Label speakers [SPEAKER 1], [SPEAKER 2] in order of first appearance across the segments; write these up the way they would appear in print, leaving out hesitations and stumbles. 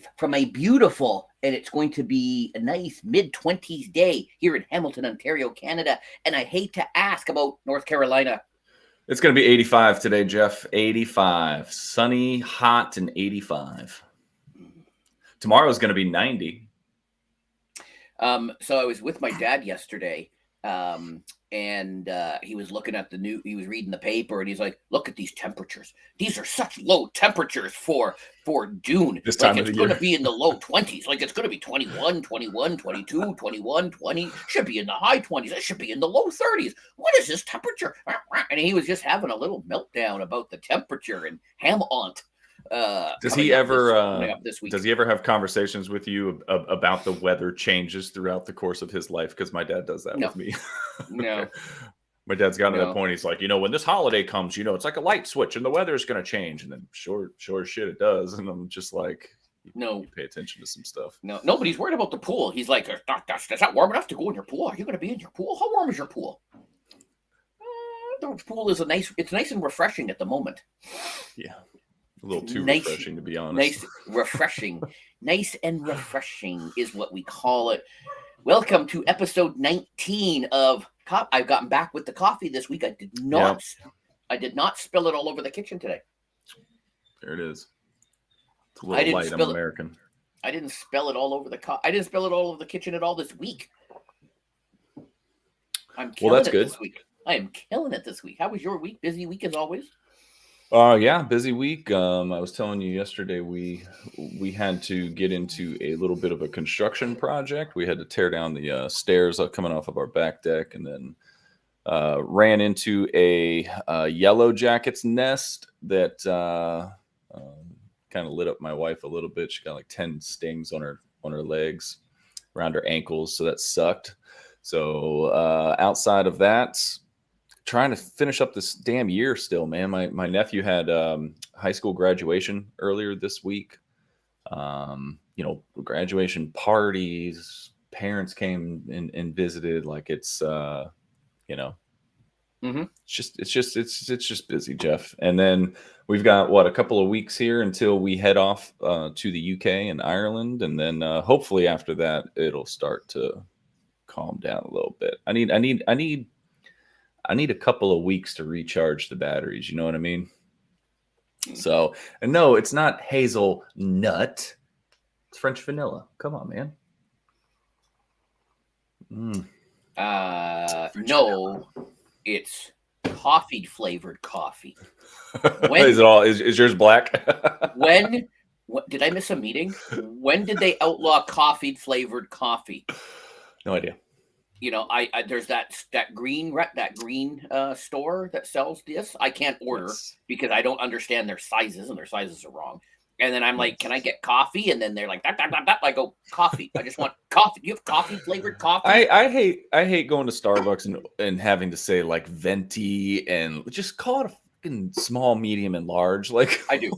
[SPEAKER 1] live from a beautiful, and it's going to be a nice mid-20s day here in Hamilton, Ontario, Canada. And I hate to ask about North Carolina.
[SPEAKER 2] It's going to be 85 today, Jeff. 85. Sunny, hot, and 85. Tomorrow is going to be 90.
[SPEAKER 1] So I was with my dad yesterday, and he was looking at he was reading the paper, and he's like, look at these temperatures. These are such low temperatures for June.
[SPEAKER 2] This time
[SPEAKER 1] it's going to be in the low 20s. Like it's going to be 21, 21, 22, 21, 20. Should be in the high 20s. It should be in the low 30s. What is this temperature? And he was just having a little meltdown about the temperature in Hamont.
[SPEAKER 2] Does he ever have conversations with you about the weather changes throughout the course of his life? Because my dad does that with me.
[SPEAKER 1] No.
[SPEAKER 2] My dad's gotten to that point. He's like, when this holiday comes, it's like a light switch and the weather is going to change. And then sure as shit it does. And I'm just like, you pay attention to some stuff.
[SPEAKER 1] No, nobody's worried about the pool. He's like, that's not warm enough to go in your pool. Are you going to be in your pool? How warm is your pool? The pool is it's nice and refreshing at the moment.
[SPEAKER 2] Yeah. A little too refreshing, to be honest.
[SPEAKER 1] Nice and refreshing is what we call it. Welcome to episode 19 of I've gotten back with the coffee this week. I did not spill it all over the kitchen today.
[SPEAKER 2] There it is. It's a little light. I'm American.
[SPEAKER 1] I didn't spill it all over I didn't spill it all over the kitchen at all this week. I'm killing it this week. I am killing it this week. How was your week? Busy week as always?
[SPEAKER 2] Yeah, busy week. I was telling you yesterday we had to get into a little bit of a construction project. We had to tear down the stairs coming off of our back deck, and then ran into a yellow jacket's nest that kind of lit up my wife a little bit. She got like 10 stings on her legs, around her ankles, so that sucked. So outside of that, trying to finish up this damn year still, man. My nephew had high school graduation earlier this week. Graduation parties, parents came and visited. Like it's it's just busy, Jeff. And then we've got a couple of weeks here until we head off to the UK and Ireland, and then hopefully after that it'll start to calm down a little bit. I need a couple of weeks to recharge the batteries. You know what I mean? So, and no, it's not hazelnut. It's French vanilla. Come on, man.
[SPEAKER 1] No, it's coffee flavored coffee.
[SPEAKER 2] Is yours black?
[SPEAKER 1] What did I miss a meeting? When did they outlaw coffee flavored coffee?
[SPEAKER 2] No idea.
[SPEAKER 1] There's that green store that sells this. I can't order because I don't understand their sizes, and their sizes are wrong. And then I'm like, can I get coffee? And then they're like, that. I go, coffee. I just want coffee. Do you have coffee flavored coffee?
[SPEAKER 2] I hate going to Starbucks and having to say like venti, and just call it a fucking small, medium, and large. Like
[SPEAKER 1] I do.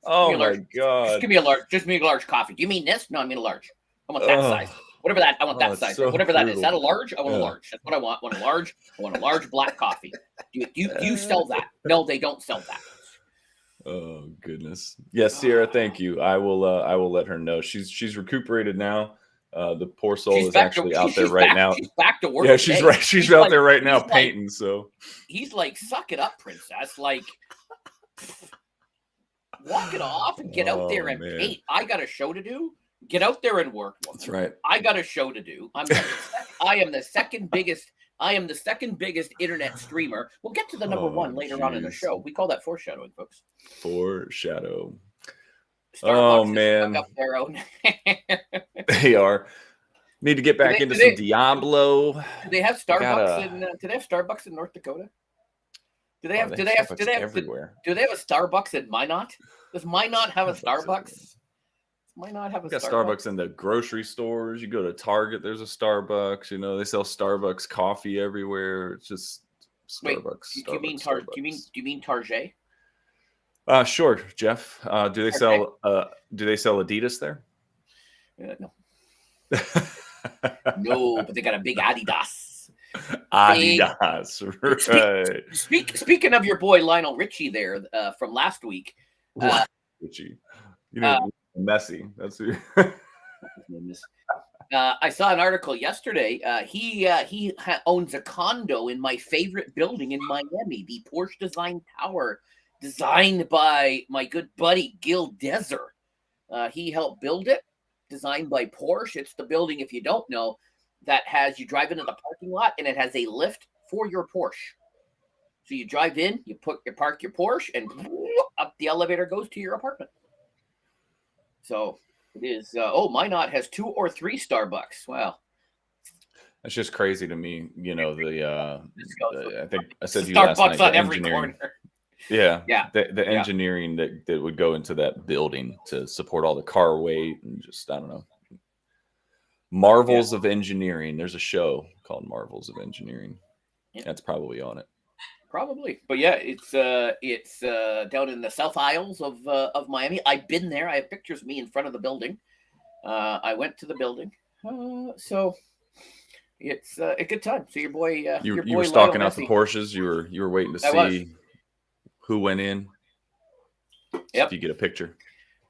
[SPEAKER 2] Oh my god!
[SPEAKER 1] Just give me a large. Just give me a large coffee. Do you mean this? No, I mean a large. I want that size. Whatever that, I want that size. So whatever that is. Is that a large? I want a large. That's what I want. I want a large. I want a large black coffee. Do you sell that? No, they don't sell that.
[SPEAKER 2] Oh goodness. Yes, Sierra. Thank you. I will let her know. She's recuperated now. The poor soul is actually out there right now.
[SPEAKER 1] She's back to work.
[SPEAKER 2] Yeah, she's right. She's out there right now painting. So
[SPEAKER 1] he's like, suck it up, princess. Like, walk it off and get out there and paint. I got a show to do. Get out there and work.
[SPEAKER 2] That's right.
[SPEAKER 1] I got a show to do. I am the second biggest internet streamer. We'll get to the number one later on in the show. We call that foreshadowing, folks.
[SPEAKER 2] Foreshadow.
[SPEAKER 1] Starbucks
[SPEAKER 2] man.
[SPEAKER 1] Up their own.
[SPEAKER 2] They are. Need to get back into some Diablo.
[SPEAKER 1] Do they have Starbucks do they have Starbucks in North Dakota? Do they have a Starbucks in Minot? Does Minot have a Starbucks? Why not have a
[SPEAKER 2] Starbucks in the grocery stores? You go to Target, there's a Starbucks. They sell Starbucks coffee everywhere. It's just Starbucks.
[SPEAKER 1] Do you mean Target?
[SPEAKER 2] Sure, Jeff. Do they sell Adidas there?
[SPEAKER 1] No. No, but they got a big Adidas.
[SPEAKER 2] Adidas, right?
[SPEAKER 1] Speaking of your boy Lionel Richie there from last week.
[SPEAKER 2] Richie. Messy. That's who.
[SPEAKER 1] His name is. I saw an article yesterday. He owns a condo in my favorite building in Miami, the Porsche Design Tower, designed by my good buddy Gil Dezer. He helped build it, designed by Porsche. It's the building, if you don't know, that has you drive into the parking lot and it has a lift for your Porsche. So you drive in, you park your Porsche, and up the elevator goes to your apartment. So it is. Minot has 2 or 3 Starbucks. Wow,
[SPEAKER 2] That's just crazy to me. You know, I think I said to you
[SPEAKER 1] Starbucks
[SPEAKER 2] last night,
[SPEAKER 1] on
[SPEAKER 2] the
[SPEAKER 1] every
[SPEAKER 2] engineering.
[SPEAKER 1] corner.
[SPEAKER 2] Yeah,
[SPEAKER 1] Yeah.
[SPEAKER 2] The engineering that would go into that building to support all the car weight and just, I don't know. Marvels of Engineering. There's a show called Marvels of Engineering. Yeah. That's probably on it.
[SPEAKER 1] Probably, but yeah, it's down in the South Isles of Miami. I've been there. I have pictures of me in front of the building. I went to the building, so it's a good time. So your boy,
[SPEAKER 2] you were stalking out the Porsches. You were waiting to see who went in.
[SPEAKER 1] Yep.
[SPEAKER 2] If you get a picture.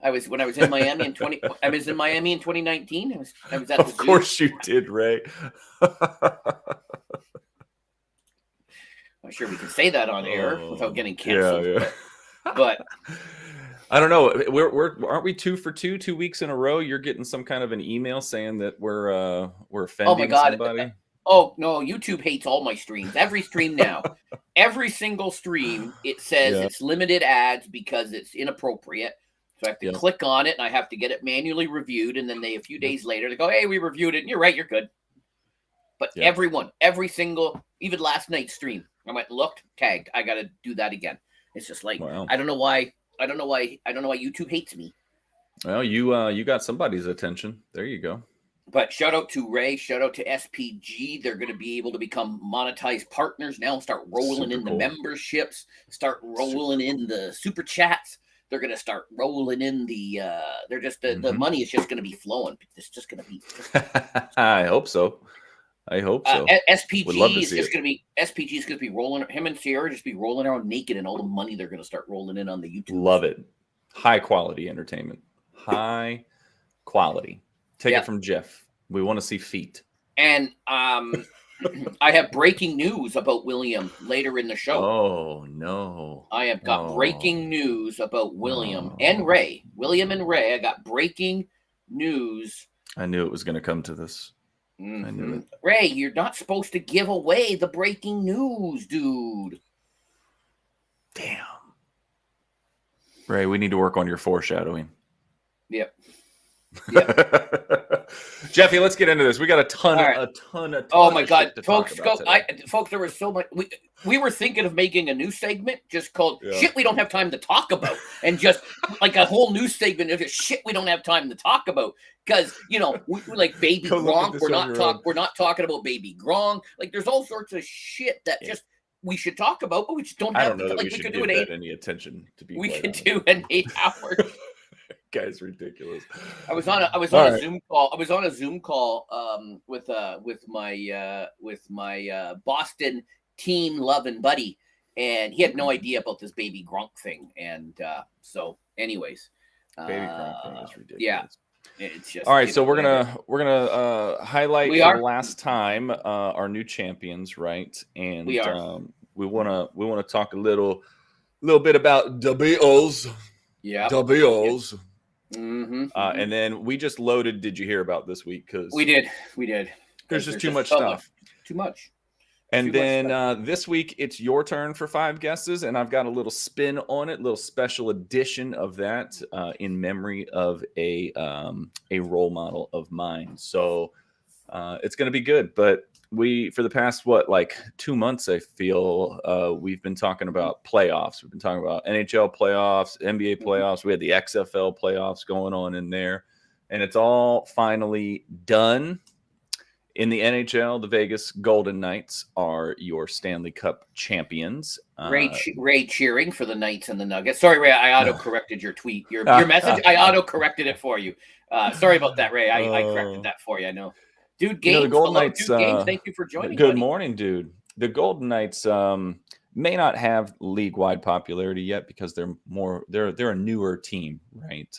[SPEAKER 1] I was in Miami in 2019. I was at
[SPEAKER 2] the zoo. Of course you did, Ray.
[SPEAKER 1] I'm sure we can say that on air without getting canceled.
[SPEAKER 2] Yeah.
[SPEAKER 1] But
[SPEAKER 2] I don't know. Aren't we 2 for 2 2 weeks in a row? You're getting some kind of an email saying that we're offending somebody.
[SPEAKER 1] Oh no, YouTube hates all my streams. Every stream now. Every single stream, it says it's limited ads because it's inappropriate. So I have to click on it and I have to get it manually reviewed. And then a few days later, they go, "Hey, we reviewed it. And you're right, you're good." But every single, even last night's stream, I went and looked, tagged. I got to do that again. It's just like, I don't know why YouTube hates me.
[SPEAKER 2] Well, you got somebody's attention. There you go.
[SPEAKER 1] But shout out to Ray, shout out to SPG. They're going to be able to become monetized partners now and start rolling in the memberships, start rolling in the super chats. They're going to start rolling in the the money is just going to be flowing. It's just going to be.
[SPEAKER 2] I hope so.
[SPEAKER 1] SPG is just going to be rolling. Him and Sierra just be rolling around naked, and all the money they're going to start rolling in on the YouTube.
[SPEAKER 2] Love it. High quality entertainment. High quality. Take it from Jeff. We want to see feet.
[SPEAKER 1] And I have breaking news about William later in the show.
[SPEAKER 2] Oh no!
[SPEAKER 1] I have got breaking news about William and Ray. William and Ray. I got breaking news.
[SPEAKER 2] I knew it was going to come to this. I knew it.
[SPEAKER 1] Ray, you're not supposed to give away the breaking news, dude.
[SPEAKER 2] Damn. Ray, we need to work on your foreshadowing.
[SPEAKER 1] Yep.
[SPEAKER 2] Jeffy, let's get into this. We got a ton of
[SPEAKER 1] oh my god, folks! Folks, there was so much. We were thinking of making a news segment just called "Shit We Don't Have Time to Talk About," and just like a whole news segment of shit we don't have time to talk about because we like Baby Gronk. We're not talking about Baby Gronk. Like there's all sorts of shit that just we should talk about, but we just don't have.
[SPEAKER 2] I don't know that we should give that any attention. To be,
[SPEAKER 1] we could do an 8-hour.
[SPEAKER 2] Guy's ridiculous.
[SPEAKER 1] I was on a Zoom call. I was on a Zoom call with my Boston teen loving buddy, and he had no idea about this Baby Gronk thing. And so, anyways,
[SPEAKER 2] Baby Gronk thing is ridiculous.
[SPEAKER 1] Yeah, it's just
[SPEAKER 2] all right. So we're gonna highlight for the last time our new champions, right? And we want to talk a little bit about the Bills.
[SPEAKER 1] Yeah,
[SPEAKER 2] the Bills.
[SPEAKER 1] Yep. Mm-hmm.
[SPEAKER 2] And then we just loaded. Did you hear about this week? Because
[SPEAKER 1] we did.
[SPEAKER 2] There's just too much stuff.
[SPEAKER 1] Too much.
[SPEAKER 2] And then this week it's your turn for 5 guesses, and I've got a little spin on it, a little special edition of that in memory of a role model of mine. So it's going to be good. But for the past 2 months, I feel we've been talking about playoffs. We've been talking about NHL playoffs, NBA playoffs. We had the XFL playoffs going on in there, and it's all finally done. In the NHL, the Vegas Golden Knights are your Stanley Cup champions.
[SPEAKER 1] Ray cheering for the Knights and the Nuggets. Sorry, Ray, I auto-corrected your tweet. Your message, I auto-corrected it for you. Sorry about that, Ray. I corrected that for you, I know. Dude, Games,
[SPEAKER 2] the Golden Knights,
[SPEAKER 1] Games, thank you for joining.
[SPEAKER 2] Good morning, dude. The Golden Knights, may not have league-wide popularity yet because they're a newer team, right?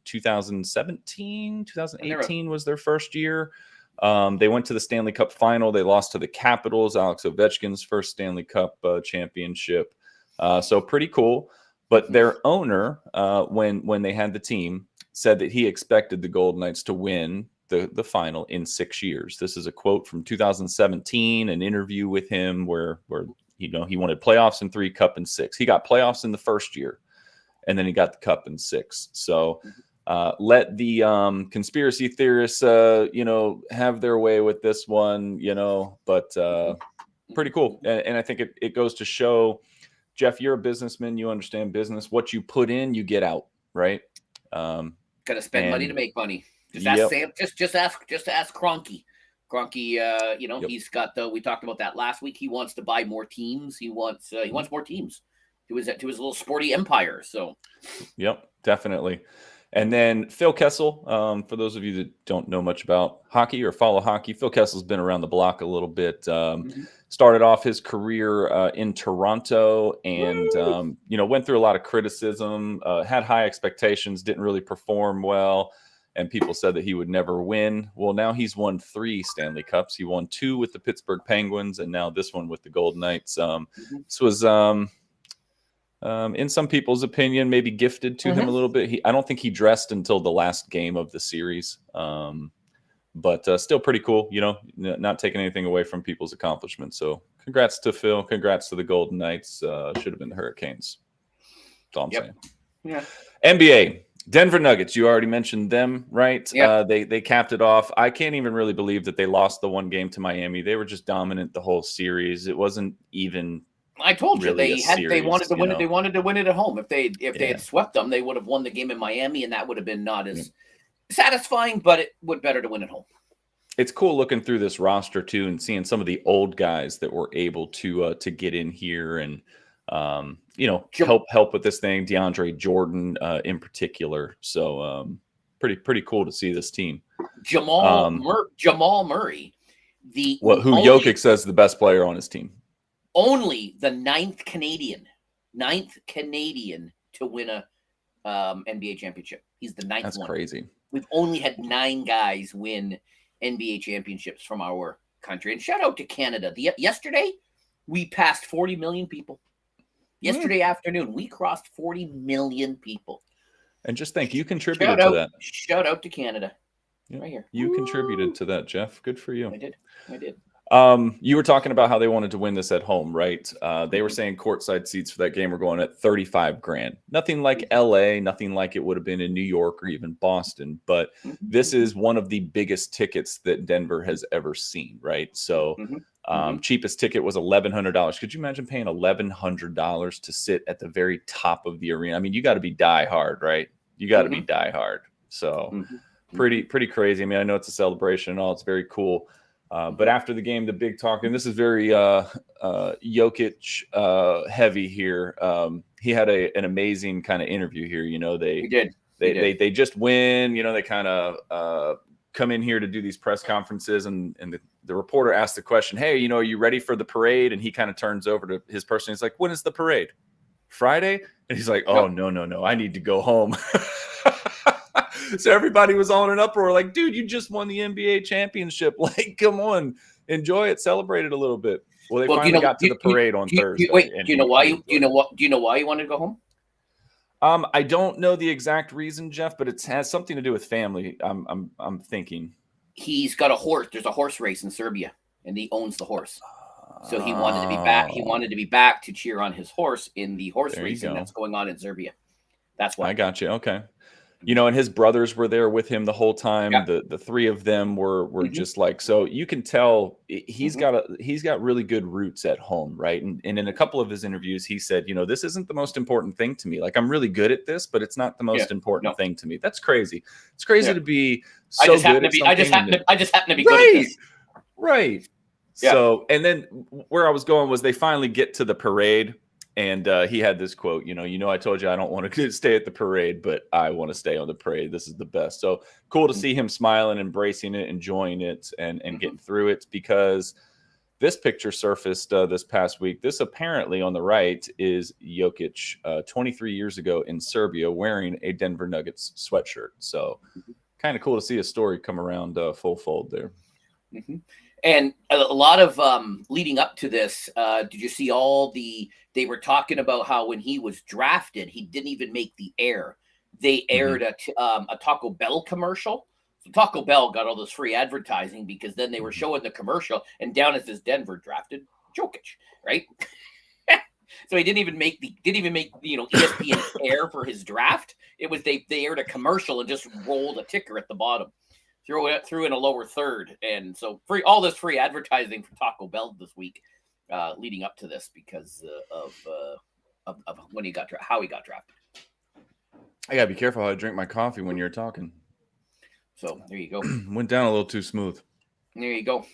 [SPEAKER 2] 2017, 2018 was their first year. They went to the Stanley Cup final. They lost to the Capitals, Alex Ovechkin's first Stanley Cup championship. So pretty cool. But their owner, when they had the team, said that he expected the Golden Knights to win the final in 6 years. This is a quote from 2017, an interview with him where he wanted playoffs in 3, cup in 6. He got playoffs in the first year, and then he got the cup in 6. So let the conspiracy theorists, have their way with this one, but pretty cool. And I think it goes to show, Jeff, you're a businessman. You understand business. What you put in, you get out, right?
[SPEAKER 1] Got to spend money to make money. Just ask Sam. Just ask Kroenke. Kroenke, he's got we talked about that last week. He wants to buy more teams. He wants more teams to his little sporty empire. So,
[SPEAKER 2] yep, definitely. And then Phil Kessel, for those of you that don't know much about hockey or follow hockey, Phil Kessel's been around the block a little bit. Started off his career in Toronto and, went through a lot of criticism, had high expectations, didn't really perform well. And people said that he would never win. Well, now he's won 3 Stanley Cups. He won 2 with the Pittsburgh Penguins and now this one with the Golden Knights. This was... in some people's opinion, maybe gifted to him a little bit. I don't think he dressed until the last game of the series, but still pretty cool, not taking anything away from people's accomplishments. So congrats to Phil. Congrats to the Golden Knights. Should have been the Hurricanes. That's all I'm saying. Yeah. NBA. Denver Nuggets, you already mentioned them, right? Yep. They capped it off. I can't even really believe that they lost the one game to Miami. They were just dominant the whole series. It wasn't even...
[SPEAKER 1] I told you they wanted to win it. They wanted to win it at home. If they had swept them, they would have won the game in Miami, and that would have been not as satisfying. But it would better to win at home.
[SPEAKER 2] It's cool looking through this roster too, and seeing some of the old guys that were able to get in here and help with this thing. DeAndre Jordan in particular. So pretty cool to see this team.
[SPEAKER 1] Jamal Murray,
[SPEAKER 2] Jokic says the best player on his team.
[SPEAKER 1] Only the ninth Canadian to win a NBA championship. He's the ninth one.
[SPEAKER 2] That's crazy.
[SPEAKER 1] We've only had 9 guys win NBA championships from our country. And shout out to Canada. Yesterday, we passed 40 million people. Yesterday afternoon, we crossed 40 million people.
[SPEAKER 2] And just think, you contributed to that.
[SPEAKER 1] Shout out to Canada. Right here.
[SPEAKER 2] You contributed to that, Jeff. Good for you.
[SPEAKER 1] I did.
[SPEAKER 2] You were talking about how they wanted to win this at home, right? They were saying courtside seats for that game were going at $35,000. Nothing like LA, nothing like it would have been in New York or even Boston. But this is one of the biggest tickets that Denver has ever seen, right? So cheapest ticket was $1,100. Could you imagine paying $1,100 to sit at the very top of the arena? I mean, you got to be die hard, right? You got to be die hard. So pretty crazy. I mean, I know it's a celebration and all. It's very cool. But after the game, the big talk, and this is very Jokic heavy here. He had an amazing kind of interview here. They just win. They kind of come in here to do these press conferences, and the reporter asked the question, "Hey, are you ready for the parade?" And he kind of turns over to his person. He's like, "When is the parade? Friday?" And he's like, "Oh, no, I need to go home." So everybody was on an uproar, like, dude, you just won the NBA championship. Like, come on, enjoy it, celebrate it a little bit. Well, they finally got to the parade on Thursday.
[SPEAKER 1] Wait, do you know why you wanted to go home?
[SPEAKER 2] I don't know the exact reason, Jeff, but it has something to do with family. I'm thinking
[SPEAKER 1] he's got a horse. There's a horse race in Serbia, and he owns the horse. So he wanted to be back. He wanted to be back to cheer on his horse in the horse racing that's going on in Serbia. That's why.
[SPEAKER 2] I got you. Okay. And his brothers were there with him the whole time. Yeah. The 3 of them were just like, so you can tell he's got really good roots at home, right? And in a couple of his interviews, he said, this isn't the most important thing to me. Like, I'm really good at this, but it's not the most important thing to me. That's crazy. It's crazy to be so good at something. I just happen to be good at this. Right. Yeah. So, and then where I was going was they finally get to the parade. And he had this quote, I told you I don't want to stay at the parade, but I want to stay on the parade. This is the best. So cool to see him smiling, embracing it, enjoying it, and getting through it, because this picture surfaced this past week. This apparently on the right is Jokic 23 years ago in Serbia wearing a Denver Nuggets sweatshirt. So kind of cool to see a story come around full fold there.
[SPEAKER 1] Mm-hmm. And a lot of leading up to this, did you see they were talking about how when he was drafted, he didn't even make the air. They aired a Taco Bell commercial. So Taco Bell got all this free advertising because then they were showing the commercial, and down it says Denver drafted Jokic, right? So he didn't even make ESPN air for his draft. It was they aired a commercial and just rolled a ticker at the bottom, threw in a lower third, and so all this free advertising for Taco Bell this week, leading up to this because of when how he got drafted.
[SPEAKER 2] I gotta be careful how I drink my coffee when you're talking.
[SPEAKER 1] So there you go.
[SPEAKER 2] Went down a little too smooth.
[SPEAKER 1] There you go.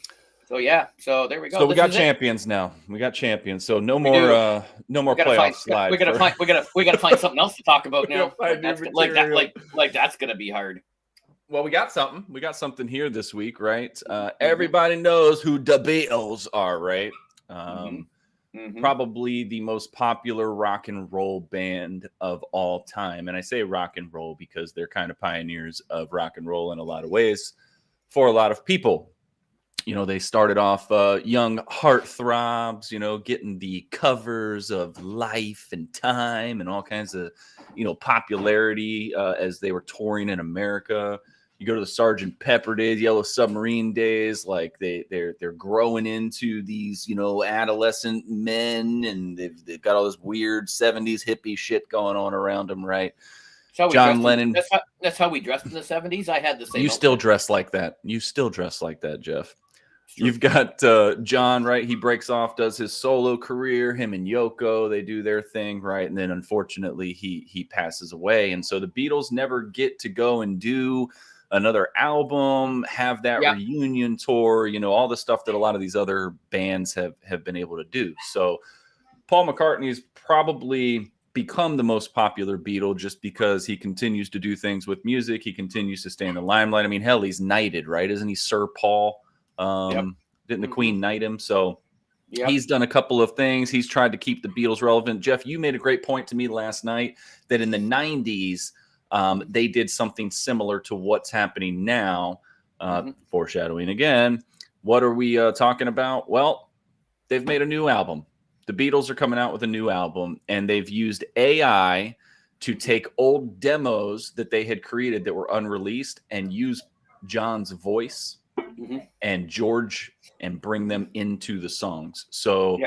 [SPEAKER 1] So yeah. So there we go.
[SPEAKER 2] So we got champions now. We got champions. So no more playoff slides.
[SPEAKER 1] We gotta find something else to talk about now. That's gonna be hard.
[SPEAKER 2] Well, we got something. We got something here this week, right? Everybody knows who the Beatles are, right? Probably the most popular rock and roll band of all time. And I say rock and roll because they're kind of pioneers of rock and roll in a lot of ways for a lot of people. You know, they started off young heartthrobs, you know, getting the covers of Life and Time and all kinds of, popularity as they were touring in America. You go to the Sgt. Pepper days, Yellow Submarine days, like they're growing into these, adolescent men, and they've got all this weird 70s hippie shit going on around them, right? John Lennon.
[SPEAKER 1] That's how we dressed in the 70s. I had the same.
[SPEAKER 2] You still dress like that. You still dress like that, Jeff. You've got John, right? He breaks off, does his solo career. Him and Yoko, they do their thing, right? And then unfortunately, he passes away. And so the Beatles never get to go and do another album, have that reunion tour, all the stuff that a lot of these other bands have been able to do. So Paul McCartney's probably become the most popular Beatle just because he continues to do things with music. He continues to stay in the limelight. I mean, hell, he's knighted, right? Isn't he Sir Paul? Didn't the Queen knight him? So he's done a couple of things. He's tried to keep the Beatles relevant. Jeff, you made a great point to me last night that in the 90s, they did something similar to what's happening now. Foreshadowing again. What are we talking about? Well, they've made a new album. The Beatles are coming out with a new album, and they've used AI to take old demos that they had created that were unreleased and use John's voice and George and bring them into the songs. So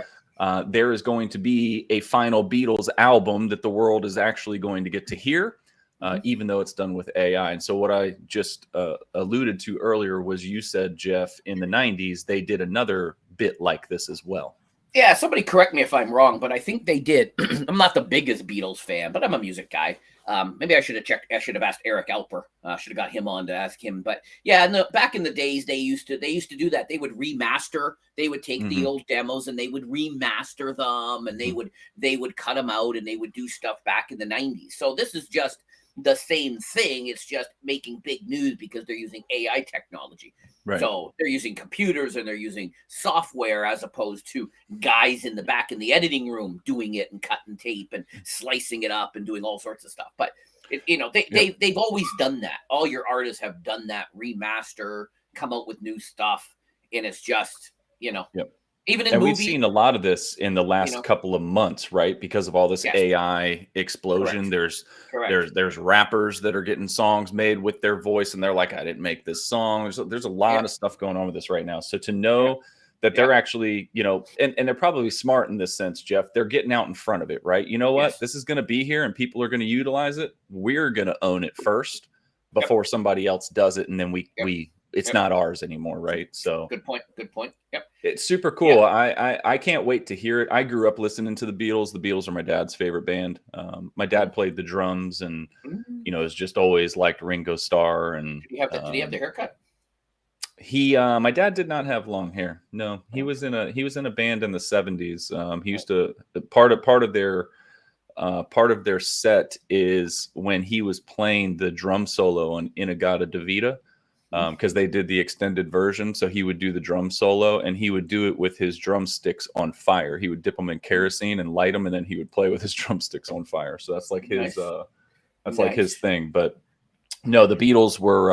[SPEAKER 2] there is going to be a final Beatles album that the world is actually going to get to hear. Even though it's done with AI. And so what I just alluded to earlier was you said, Jeff, in the 90s, they did another bit like this as well.
[SPEAKER 1] Yeah, somebody correct me if I'm wrong, but I think they did. I'm not the biggest Beatles fan, but I'm a music guy. Maybe I should have checked. I should have asked Eric Alper. Should have got him on to ask him. But yeah, back in the days, they used to do that. They would remaster. They would take the old demos and they would remaster them, and they would cut them out and they would do stuff back in the 90s. So this is just the same thing. It's just making big news because they're using AI technology. Right. So they're using computers and they're using software as opposed to guys in the back in the editing room doing it and cutting tape and slicing it up and doing all sorts of stuff. But they've always done that. All your artists have done that, remaster, come out with new stuff, and it's just even in movies.
[SPEAKER 2] We've seen a lot of this in the last couple of months, right? Because of all this AI explosion. Correct. There's rappers that are getting songs made with their voice, and they're like, I didn't make this song. There's a lot of stuff going on with this right now. So to know that they're actually, and they're probably smart in this sense, Jeff, they're getting out in front of it, right? You know what? This is going to be here and people are going to utilize it. We're going to own it first before somebody else does it. And then it's not ours anymore, right? So
[SPEAKER 1] good point. Yep.
[SPEAKER 2] It's super cool. I can't wait to hear it. I grew up listening to the Beatles. The Beatles are my dad's favorite band. My dad played the drums and has just always liked Ringo Starr. And
[SPEAKER 1] did he have the haircut?
[SPEAKER 2] My dad did not have long hair. No, he was in a band in the 70s. He used to part of their set is when he was playing the drum solo on Inagata Davida. because they did the extended version. So he would do the drum solo, and he would do it with his drumsticks on fire. He would dip them in kerosene and light them, and then he would play with his drumsticks on fire. So that's like his like his thing. But no, the Beatles were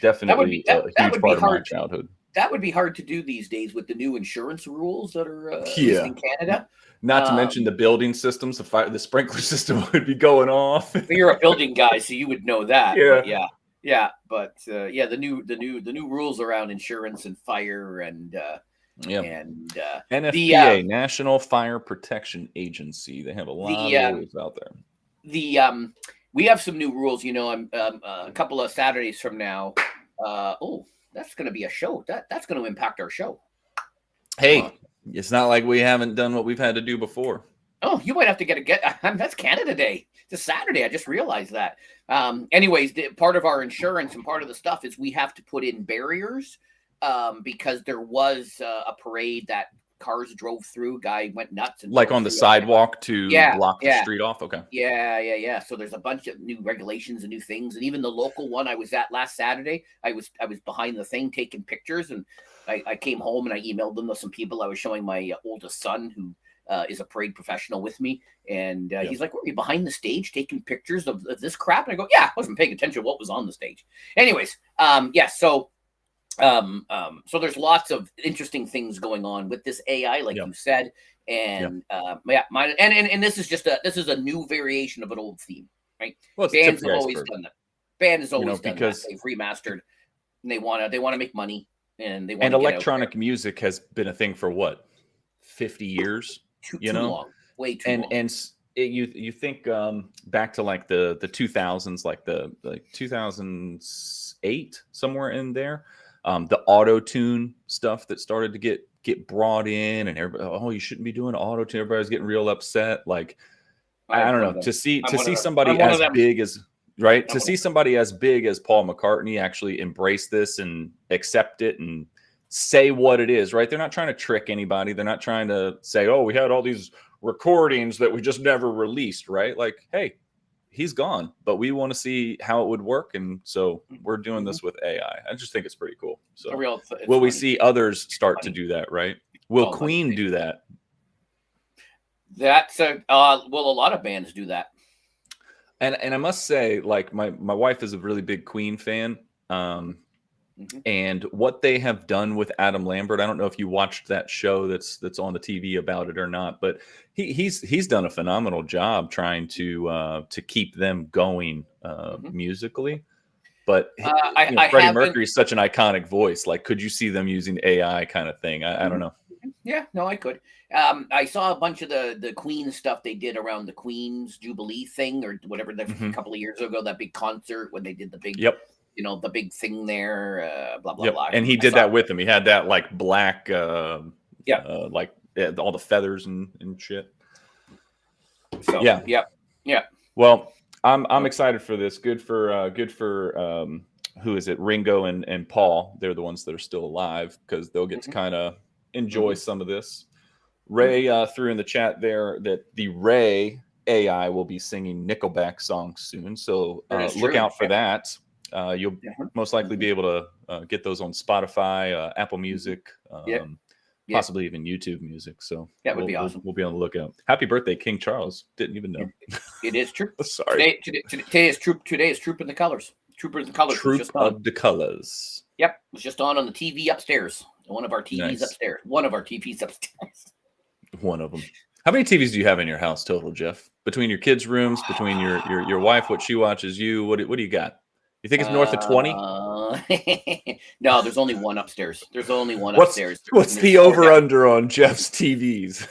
[SPEAKER 2] definitely a huge part of my childhood.
[SPEAKER 1] That would be hard to do these days with the new insurance rules that are in Canada.
[SPEAKER 2] Not to mention the building systems, the sprinkler system would be going off.
[SPEAKER 1] You're a building guy, so you would know that.
[SPEAKER 2] Yeah.
[SPEAKER 1] But the new rules around insurance and fire and
[SPEAKER 2] NFPA, National Fire Protection Agency. They have a lot of rules out there.
[SPEAKER 1] We have some new rules. You know, a couple of Saturdays from now. That's going to be a show. That's going to impact our show.
[SPEAKER 2] Hey, it's not like we haven't done what we've had to do before.
[SPEAKER 1] Oh, you might have to that's Canada Day. It's a Saturday. I just realized that. Anyways, part of our insurance and part of the stuff is we have to put in barriers because there was a parade that cars drove through. Guy went nuts. And
[SPEAKER 2] like on the sidewalk to block the street off? Okay.
[SPEAKER 1] Yeah. So there's a bunch of new regulations and new things. And even the local one I was at last Saturday, I was behind the thing taking pictures. And I came home and I emailed them to some people. I was showing my oldest son who is a parade professional with me. And he's like, were you behind the stage taking pictures of this crap? And I go, yeah, I wasn't paying attention to what was on the stage. Anyways, so there's lots of interesting things going on with this AI, like you said, and this is just a new variation of an old theme, right?
[SPEAKER 2] Well,
[SPEAKER 1] bands have always done that. Band has always done that. They've remastered, and they want to make money, and they want.
[SPEAKER 2] And electronic music has been a thing for what, 50 years?
[SPEAKER 1] Too long, way too long.
[SPEAKER 2] And you think back to like the 2000s, like 2008, somewhere in there. The auto tune stuff that started to get brought in, and everybody, you shouldn't be doing auto tune. Everybody's getting real upset. Like, I don't know, to see somebody as big as see somebody as big as Paul McCartney actually embrace this and accept it and say what it is, right? They're not trying to trick anybody. They're not trying to say, oh, we had all these recordings that we just never released, right? Like, hey, he's gone, but we want to see how it would work, and so we're doing this with AI. I just think it's pretty cool. So will we see others start to do that, right? Will Queen do that?
[SPEAKER 1] That's a lot of bands do that.
[SPEAKER 2] And I must say, like, my wife is a really big Queen fan. And what they have done with Adam Lambert, I don't know if you watched that show that's on the TV about it or not, but he's done a phenomenal job trying to keep them going musically. But Freddie Mercury is such an iconic voice. Like, could you see them using AI kind of thing? I don't know.
[SPEAKER 1] Yeah, no, I could. I saw a bunch of the Queen stuff they did around the Queen's Jubilee thing or whatever a couple of years ago, that big concert when they did the big the big thing there, blah, blah, blah.
[SPEAKER 2] And he did that with him. He had that like black, all the feathers and shit.
[SPEAKER 1] So,
[SPEAKER 2] Well, I'm excited for this. Good for who is it? Ringo and Paul. They're the ones that are still alive because they'll get to kind of enjoy some of this. Ray threw in the chat there that the Ray AI will be singing Nickelback songs soon. So look out for that. You'll most likely be able to get those on Spotify, Apple Music, possibly even YouTube Music. So
[SPEAKER 1] that would be awesome.
[SPEAKER 2] We'll be on the lookout. Happy birthday, King Charles. Didn't even know.
[SPEAKER 1] It is true.
[SPEAKER 2] Sorry.
[SPEAKER 1] Today is Troop in the Colors. Troop of the Colors.
[SPEAKER 2] Troop of the Colors.
[SPEAKER 1] Yep. It was just on the TV upstairs. One of our TVs upstairs. One of our TVs upstairs.
[SPEAKER 2] One of them. How many TVs do you have in your house total, Jeff? Between your kids' rooms, between your wife, what she watches, you, what do you got? You think it's north of 20?
[SPEAKER 1] No, there's only one upstairs. Upstairs.
[SPEAKER 2] What's the over-under on Jeff's TVs?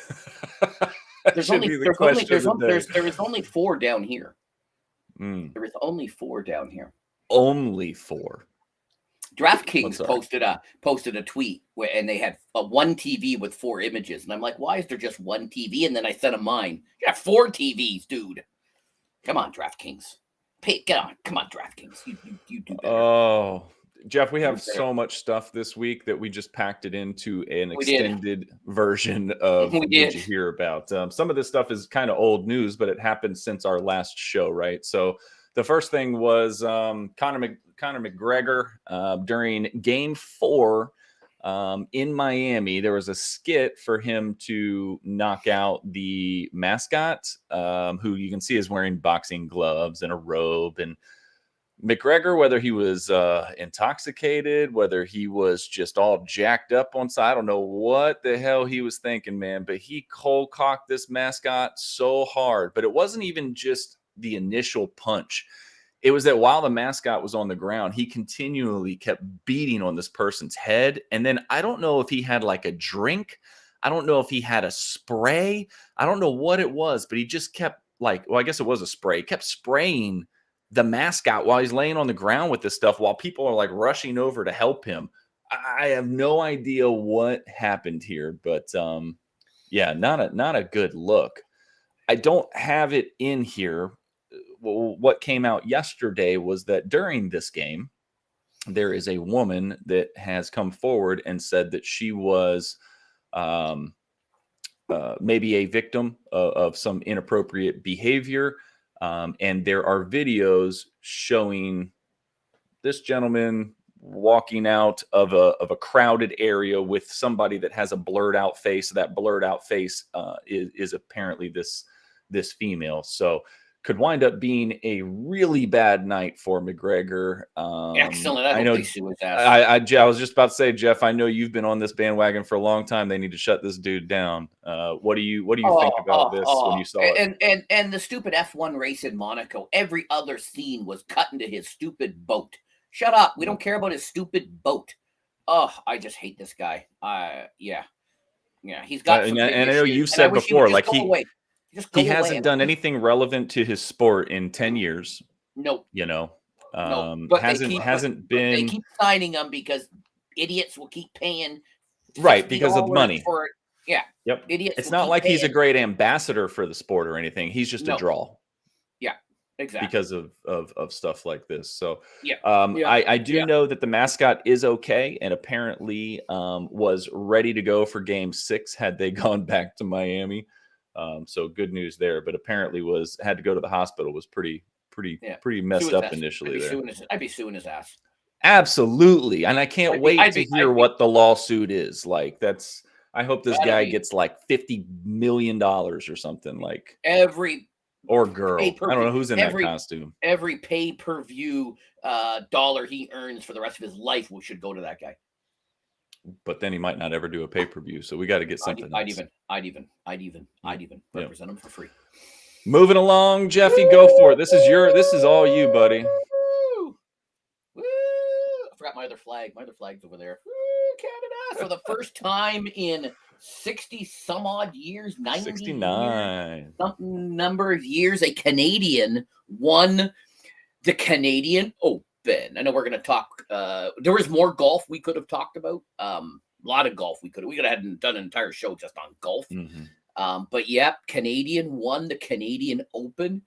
[SPEAKER 1] There is only 4 down here. There is only 4 down here.
[SPEAKER 2] Only 4.
[SPEAKER 1] DraftKings posted a tweet and they had a 1 TV with 4 images, and I'm like, why is there just 1 TV? And then I sent them mine. You got 4 TVs, dude. Come on, DraftKings. Come on, DraftKings. You do better.
[SPEAKER 2] Oh, Jeff, we have so much stuff this week that we just packed it into an extended version of Did You Hear About? Some of this stuff is kind of old news, but it happened since our last show, right? So the first thing was Connor Conor McGregor during Game 4 in Miami. There was a skit for him to knock out the mascot, who you can see is wearing boxing gloves and a robe. And McGregor, whether he was intoxicated, whether he was just all jacked up on side, I don't know what the hell he was thinking, man, but he cold cocked this mascot so hard. But it wasn't even just the initial punch. It was that while the mascot was on the ground, he continually kept beating on this person's head. And then I don't know if he had like a drink. I don't know if he had a spray. I don't know what it was, but he just kept like, well, I guess it was a spray. He kept spraying the mascot while he's laying on the ground with this stuff while people are like rushing over to help him. I have no idea what happened here, but yeah, not a good look. I don't have it in here. What came out yesterday was that during this game, there is a woman that has come forward and said that she was maybe a victim of some inappropriate behavior. And there are videos showing this gentleman walking out of a crowded area with somebody that has a blurred out face. That blurred out face is apparently this female. So could wind up being a really bad night for McGregor.
[SPEAKER 1] Excellent. I hope they sue his ass.
[SPEAKER 2] I was just about to say, Jeff, I know you've been on this bandwagon for a long time. They need to shut this dude down. What do you think about this when you saw it?
[SPEAKER 1] And the stupid F1 race in Monaco, every other scene was cut into his stupid boat. Shut up. We don't care about his stupid boat. Oh, I just hate this guy. Yeah, he's got
[SPEAKER 2] and I know you've said before, like he hasn't done
[SPEAKER 1] away.
[SPEAKER 2] anything relevant to his sport in 10 years.
[SPEAKER 1] Nope.
[SPEAKER 2] But hasn't been.
[SPEAKER 1] They keep signing him because idiots will keep paying.
[SPEAKER 2] Right, because of money.
[SPEAKER 1] For it. Yeah.
[SPEAKER 2] Yep.
[SPEAKER 1] Idiots.
[SPEAKER 2] It's not like he's a great ambassador for the sport or anything. He's just a draw.
[SPEAKER 1] Yeah. Exactly.
[SPEAKER 2] Because of stuff like this. So
[SPEAKER 1] yeah.
[SPEAKER 2] I do know that the mascot is okay and apparently was ready to go for Game 6 had they gone back to Miami. So good news there, but apparently had to go to the hospital, was pretty messed up initially there.
[SPEAKER 1] I'd be suing his ass.
[SPEAKER 2] Absolutely. And I can't wait to hear what the lawsuit is. Like I hope this guy gets like $50 million or something, like or girl. I don't know who's in that costume.
[SPEAKER 1] Every pay-per-view dollar he earns for the rest of his life should go to that guy.
[SPEAKER 2] But then he might not ever do a pay-per-view, so we got to get something.
[SPEAKER 1] I'd even represent him for free.
[SPEAKER 2] Moving along, Jeffy, go for it. This is all you, buddy.
[SPEAKER 1] Woo! I forgot my other flag. My other flag's over there. Woo, Canada! For the first time in 60 some odd years,
[SPEAKER 2] 69
[SPEAKER 1] something number of years, a Canadian won the Canadian Open. I know we're going to talk. There was more golf we could have talked about. A lot of golf we could have done an entire show just on golf.
[SPEAKER 2] Mm-hmm.
[SPEAKER 1] But yeah, Canadian won the Canadian Open,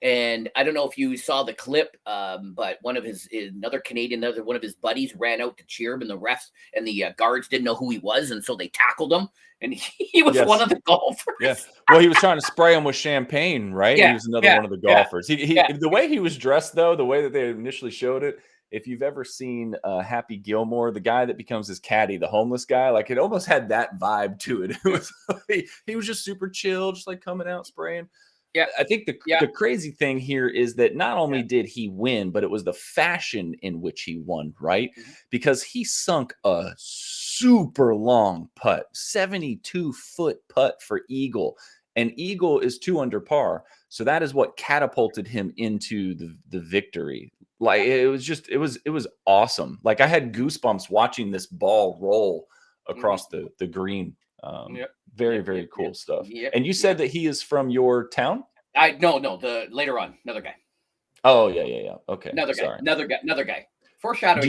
[SPEAKER 1] and I don't know if you saw the clip, but one of another one of his buddies ran out to cheer him, and the refs and the guards didn't know who he was, and so they tackled him, and he was one of the golfers.
[SPEAKER 2] Yeah. Well, he was trying to spray him with champagne, right?
[SPEAKER 1] Yeah,
[SPEAKER 2] he was another one of the golfers. The way he was dressed, though, the way that they initially showed it, if you've ever seen Happy Gilmore, the guy that becomes his caddy, the homeless guy, like it almost had that vibe to it. It was he was just super chill, just like coming out spraying.
[SPEAKER 1] Yeah,
[SPEAKER 2] I think the crazy thing here is that not only did he win, but it was the fashion in which he won, right?
[SPEAKER 1] Mm-hmm.
[SPEAKER 2] Because he sunk a super long putt, 72-foot putt for eagle. And eagle is 2 under par. So that is what catapulted him into the victory. Like it was awesome. Like I had goosebumps watching this ball roll across the green. Very cool stuff.
[SPEAKER 1] Yep.
[SPEAKER 2] And you said that he is from your town?
[SPEAKER 1] No, later on, another guy.
[SPEAKER 2] Oh yeah. Okay.
[SPEAKER 1] Another guy. Foreshadowing.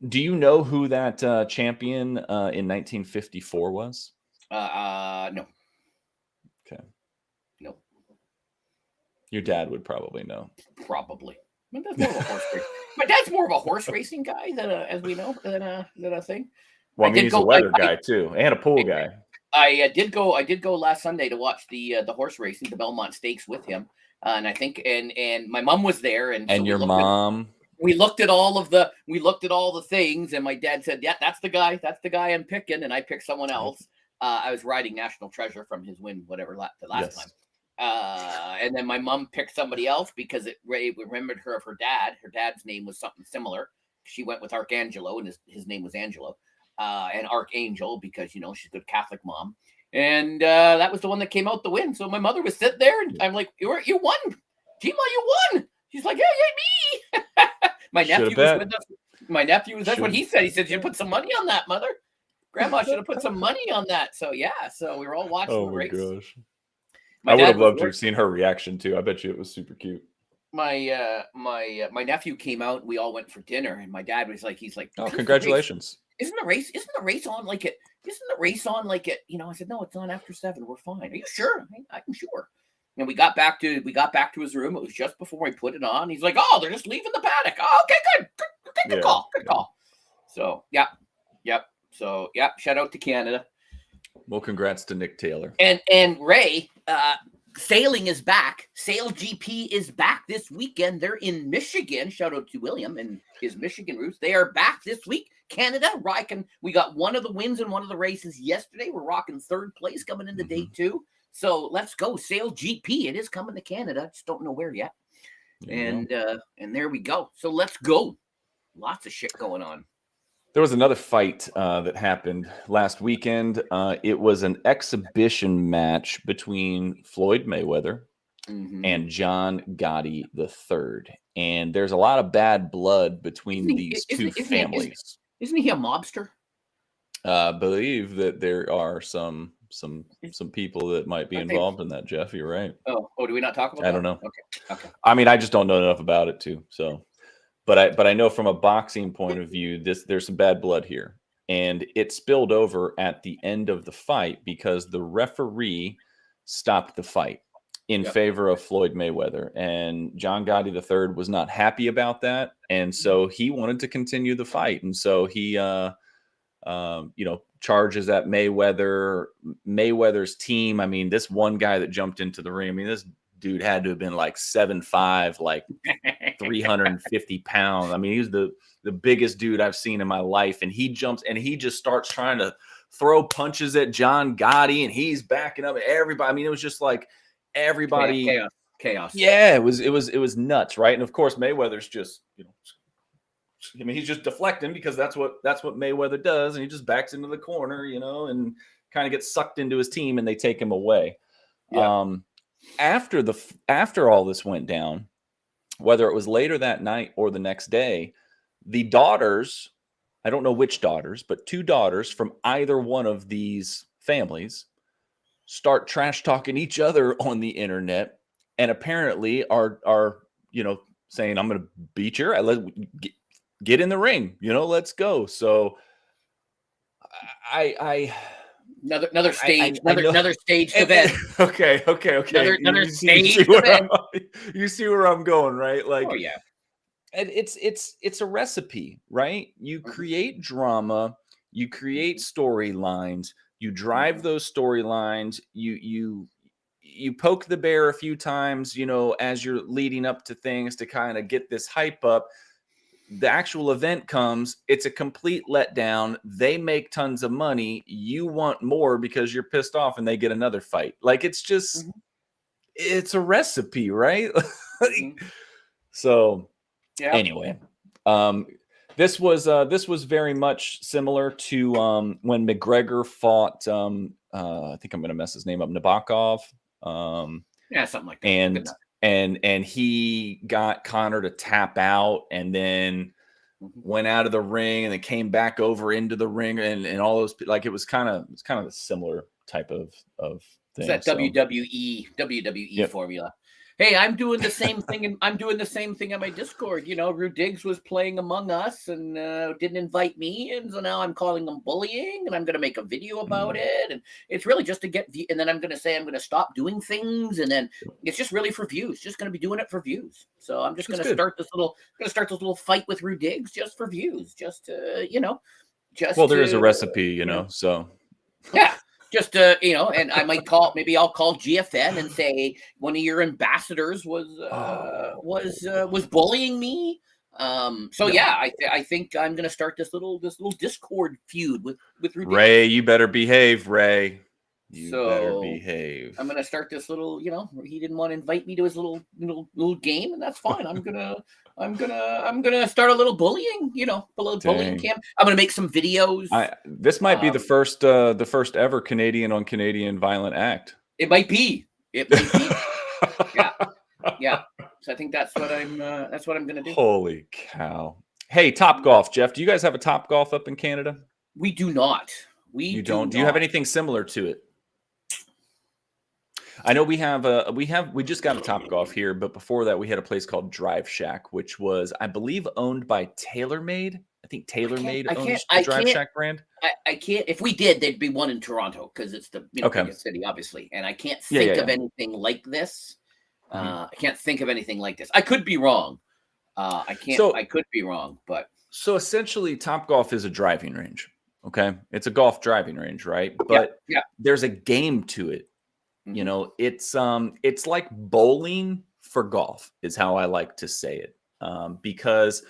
[SPEAKER 2] Do you know who that champion in 1954 was?
[SPEAKER 1] No.
[SPEAKER 2] Okay.
[SPEAKER 1] No.
[SPEAKER 2] Your dad would probably know.
[SPEAKER 1] Probably. My dad's more of a horse race. My dad's more of a horse racing guy as we know, than a thing.
[SPEAKER 2] Well, I mean, he's a weather guy too, and a pool guy.
[SPEAKER 1] I did go last Sunday to watch the horse racing, the Belmont Stakes with him, and I think and my mom was there, and
[SPEAKER 2] your mom.
[SPEAKER 1] we looked at all the things, and my dad said, "Yeah, that's the guy I'm picking," and I picked someone else. I was riding National Treasure from his win, whatever the last time. And then my mom picked somebody else because Ray remembered her of her dad. Her dad's name was something similar. She went with Archangelo, and his name was Angelo, and Archangel because she's a good Catholic mom. And that was the one that came out the win. So my mother was sitting there, and I'm like, "You won, Tima, you won." She's like, "Yeah, me." My nephew was with us. That's what he said. He said, "You should put some money on that, mother. Grandma should have put some money on that." So so we were all watching the race.
[SPEAKER 2] Oh my gosh. I would have loved to have seen her reaction too. I bet you it was super cute.
[SPEAKER 1] My nephew came out, and we all went for dinner, and my dad was like,
[SPEAKER 2] "Oh, congratulations.
[SPEAKER 1] Isn't the race on like it? Isn't the race on like it?" I said, "No, it's on after 7. We're fine." "Are you sure?" I'm sure. And we got back to his room. It was just before I put it on. He's like, "Oh, they're just leaving the paddock." "Oh, okay, good call. So yep. So shout out to Canada.
[SPEAKER 2] Well, congrats to Nick Taylor.
[SPEAKER 1] And Ray, sailing is back. Sail GP is back this weekend. They're in Michigan. Shout out to William and his Michigan roots. They are back this week. Canada, we got one of the wins in one of the races yesterday. We're rocking 3rd place coming into day 2. So let's go. Sail GP. It is coming to Canada. Just don't know where yet. And there we go. So let's go. Lots of shit going on.
[SPEAKER 2] There was another fight that happened last weekend. It was an exhibition match between Floyd Mayweather and John Gotti III. And there's a lot of bad blood between these two families.
[SPEAKER 1] Isn't he a mobster?
[SPEAKER 2] I believe that there are some people that might be involved in that, Jeff. You're right.
[SPEAKER 1] Oh, do we not talk about that?
[SPEAKER 2] I don't know.
[SPEAKER 1] Okay.
[SPEAKER 2] I mean, I just don't know enough about it too. So, but I know from a boxing point of view, there's some bad blood here, and it spilled over at the end of the fight because the referee stopped the fight in favor of Floyd Mayweather, and John Gotti III was not happy about that, and so he wanted to continue the fight, and so he charges at Mayweather's team. I mean, this one guy that jumped into the ring, I mean, this dude had to have been like 7'5", like 350 pounds. I mean, he's the biggest dude I've seen in my life. And he jumps and he just starts trying to throw punches at John Gotti, and he's backing up everybody. I mean, it was just like everybody
[SPEAKER 1] chaos.
[SPEAKER 2] Yeah, it was nuts, right? And of course, Mayweather's just, I mean, he's just deflecting because that's what Mayweather does, and he just backs into the corner, and kind of gets sucked into his team, and they take him away. Yeah. After all this went down, whether it was later that night or the next day, the daughters, I don't know which daughters, but 2 daughters from either one of these families start trash talking each other on the internet, and apparently are saying, "I'm going to beat your, get in the ring, let's go." So
[SPEAKER 1] Another stage, another staged event.
[SPEAKER 2] Okay.
[SPEAKER 1] Another staged event.
[SPEAKER 2] You see where I'm going, right? Like,
[SPEAKER 1] oh yeah.
[SPEAKER 2] And it's a recipe, right? You create drama, you create storylines, you drive those storylines, you poke the bear a few times, as you're leading up to things to kind of get this hype up. The actual event comes, it's a complete letdown. They make tons of money. You want more because you're pissed off, and they get another fight. Like, it's just, it's a recipe, right? So anyway, this was very much similar to when McGregor fought, I think I'm going to mess his name up, Nabokov.
[SPEAKER 1] Something like that.
[SPEAKER 2] And he got Connor to tap out, and then went out of the ring, and then came back over into the ring, and all those, like, it was kind of a similar type of thing.
[SPEAKER 1] It's that WWE formula. Hey, I'm doing the same thing, and I'm doing the same thing on my Discord. Rude Diggs was playing Among Us and didn't invite me, and so now I'm calling them bullying, and I'm going to make a video about it, and it's really just to get and then I'm going to say I'm going to stop doing things, and then it's just really for views. Just going to be doing it for views. So I'm just going to start this little fight with Rude Diggs just for views, just to
[SPEAKER 2] there is a recipe, so
[SPEAKER 1] yeah. Just and I might maybe I'll call GFN and say one of your ambassadors was bullying me. So
[SPEAKER 2] Yeah.
[SPEAKER 1] yeah, I think I'm gonna start this little Discord feud with ridiculous.
[SPEAKER 2] Ray, you better behave, Ray. You better
[SPEAKER 1] So
[SPEAKER 2] behave.
[SPEAKER 1] I'm gonna start this little, he didn't want to invite me to his little game, and that's fine. I'm gonna start a little bullying, a little bullying
[SPEAKER 2] Dang.
[SPEAKER 1] camp. I'm gonna make some videos.
[SPEAKER 2] This might be
[SPEAKER 1] Um,
[SPEAKER 2] the first ever Canadian on Canadian violent act.
[SPEAKER 1] it might be. It might be. Yeah, yeah. So I think that's what I'm gonna do.
[SPEAKER 2] Holy cow. Hey, Top Golf, Jeff. Do you guys have a Top Golf up in Canada?
[SPEAKER 1] We do not. We
[SPEAKER 2] You
[SPEAKER 1] do
[SPEAKER 2] don't. Do you have
[SPEAKER 1] not.
[SPEAKER 2] anything similar to it? I know we just got a Top Golf here, but before that we had a place called Drive Shack, which was, I believe, owned by TaylorMade. I think TaylorMade owns the Drive Shack brand.
[SPEAKER 1] I can't. If we did, there'd be one in Toronto because it's the
[SPEAKER 2] Okay.
[SPEAKER 1] biggest city, obviously. And I can't
[SPEAKER 2] Yeah,
[SPEAKER 1] think
[SPEAKER 2] yeah,
[SPEAKER 1] of
[SPEAKER 2] yeah.
[SPEAKER 1] anything like this.
[SPEAKER 2] Mhm.
[SPEAKER 1] I can't think of anything like this. I could be wrong. I can't.
[SPEAKER 2] So
[SPEAKER 1] I could be wrong, but
[SPEAKER 2] So essentially, Top Golf is a driving range. Okay, it's a golf driving range, right?
[SPEAKER 1] yeah,
[SPEAKER 2] But
[SPEAKER 1] yeah.
[SPEAKER 2] there's a game to it. You
[SPEAKER 1] Mhm.
[SPEAKER 2] know, it's like bowling for golf, is how I like to say it, because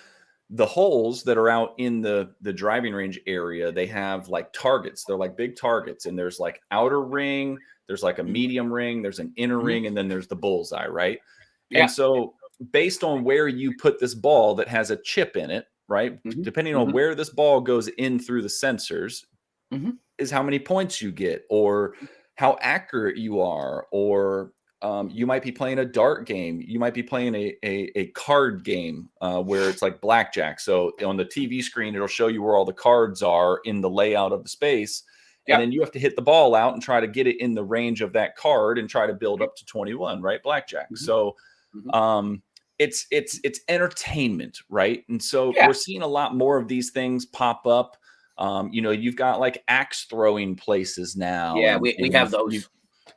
[SPEAKER 2] the holes that are out in the driving range area, they have like targets. They're like big targets, and there's like outer ring, there's like a
[SPEAKER 1] Mhm.
[SPEAKER 2] medium ring, there's an inner
[SPEAKER 1] Mhm.
[SPEAKER 2] ring, and then there's the bullseye, right? And
[SPEAKER 1] Yeah.
[SPEAKER 2] so, based on where you put this ball that has a chip in it, right?
[SPEAKER 1] Mhm.
[SPEAKER 2] Depending on
[SPEAKER 1] Mhm.
[SPEAKER 2] where this ball goes in through the sensors,
[SPEAKER 1] Mhm.
[SPEAKER 2] is how many points you get, or how accurate you are, or you might be playing a dart game. You might be playing a card game where it's like blackjack. So on the TV screen, it'll show you where all the cards are in the layout of the space. And
[SPEAKER 1] Yeah.
[SPEAKER 2] then you have to hit the ball out and try to get it in the range of that card and try to build up to 21, right? Blackjack.
[SPEAKER 1] Mhm.
[SPEAKER 2] So
[SPEAKER 1] Mhm.
[SPEAKER 2] um, it's entertainment, right? And so
[SPEAKER 1] Yeah.
[SPEAKER 2] we're seeing a lot more of these things pop up. You've got like axe throwing places now,
[SPEAKER 1] Yeah.
[SPEAKER 2] and
[SPEAKER 1] We have those.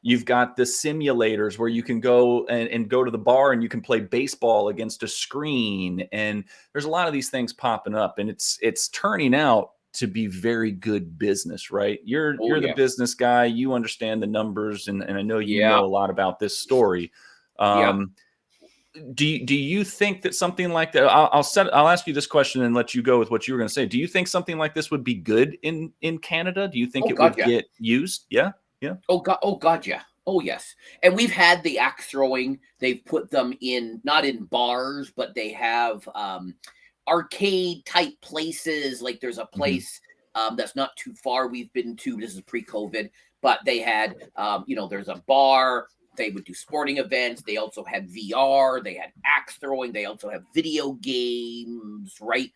[SPEAKER 2] you've got the simulators where you can go and go to the bar and you can play baseball against a screen. And there's a lot of these things popping up, and it's turning out to be very good business, right?
[SPEAKER 1] Oh
[SPEAKER 2] You're the
[SPEAKER 1] yeah.
[SPEAKER 2] business guy, you understand the numbers, and I know you
[SPEAKER 1] Yeah.
[SPEAKER 2] know a lot about this story.
[SPEAKER 1] Yeah.
[SPEAKER 2] Um, do you think that something like that, I'll ask you this question and let you go with what you were going to say. Do you think something like this would be good in Canada? Do you think
[SPEAKER 1] Oh
[SPEAKER 2] it
[SPEAKER 1] God,
[SPEAKER 2] would
[SPEAKER 1] yeah.
[SPEAKER 2] get used? Yeah. Yeah.
[SPEAKER 1] Oh God. Oh God, yeah. Oh yes. And we've had the axe throwing. They've put them in not in bars, but they have arcade type places. Like there's a
[SPEAKER 2] Mhm.
[SPEAKER 1] place that's not too far we've been to. This is pre-COVID, but they had there's a bar. They would do sporting events. They also had VR. They had axe throwing. They also have video games, right?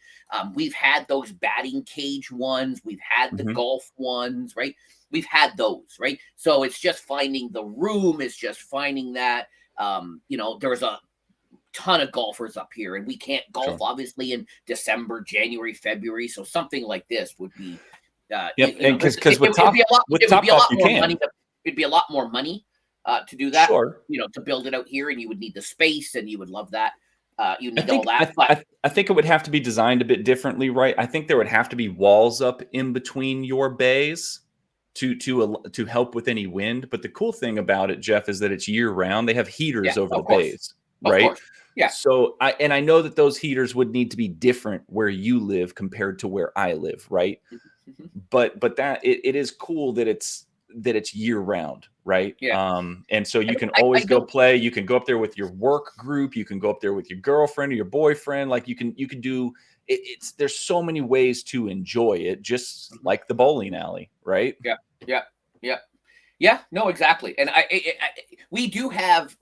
[SPEAKER 1] We've had those batting cage ones. We've had the
[SPEAKER 2] Mhm.
[SPEAKER 1] golf ones, right? We've had those, right? So it's just finding the room. It's just finding that. There's a ton of golfers up here, and we can't golf
[SPEAKER 2] Sure.
[SPEAKER 1] obviously in December, January, February. So something like this would be,
[SPEAKER 2] Yep. And because
[SPEAKER 1] it'd be a lot.
[SPEAKER 2] with
[SPEAKER 1] It would be
[SPEAKER 2] Top
[SPEAKER 1] a
[SPEAKER 2] Golf
[SPEAKER 1] lot
[SPEAKER 2] you
[SPEAKER 1] more money.
[SPEAKER 2] can.
[SPEAKER 1] It'd be a lot more money to do that.
[SPEAKER 2] Sure.
[SPEAKER 1] To build it out here, and you would need the space, and you would love that. You
[SPEAKER 2] I
[SPEAKER 1] need all
[SPEAKER 2] think
[SPEAKER 1] that,
[SPEAKER 2] I,
[SPEAKER 1] but
[SPEAKER 2] I I think it would have to be designed a bit differently, right? I think there would have to be walls up in between your bays to help with any wind. But the cool thing about it, Jeff, is that it's year round. They have
[SPEAKER 1] yeah,
[SPEAKER 2] heaters over the
[SPEAKER 1] of course,
[SPEAKER 2] bays,
[SPEAKER 1] of
[SPEAKER 2] right?
[SPEAKER 1] course, yeah.
[SPEAKER 2] So I know that those heaters would need to be different where you live compared to where I live, right?
[SPEAKER 1] Mhm.
[SPEAKER 2] But that it is cool that it's year round, right?
[SPEAKER 1] Yeah,
[SPEAKER 2] And so you
[SPEAKER 1] and
[SPEAKER 2] can
[SPEAKER 1] I
[SPEAKER 2] always go
[SPEAKER 1] don't.
[SPEAKER 2] play. You can go up there with your work group. You can go up there with your girlfriend or your boyfriend. Like you can do it. It's There's so many ways to enjoy it, just
[SPEAKER 1] Mhm.
[SPEAKER 2] like the bowling alley, right?
[SPEAKER 1] Yeah, yeah, yeah. Yeah, no, exactly. And we do have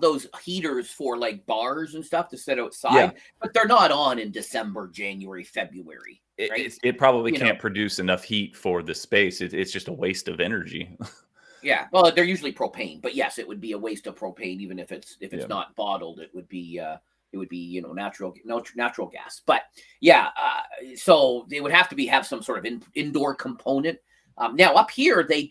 [SPEAKER 1] those heaters for like bars and stuff to sit
[SPEAKER 2] Yeah,
[SPEAKER 1] outside, but they're not on in December, January, February, right?
[SPEAKER 2] it probably
[SPEAKER 1] You know,
[SPEAKER 2] can't produce enough heat for the space. It's just a waste of energy.
[SPEAKER 1] yeah. Well, they're usually propane, but yes, it would be a waste of propane even if it's
[SPEAKER 2] Yeah,
[SPEAKER 1] not bottled. It would be natural gas. But yeah, so they would have to have some sort of indoor component. Now up here they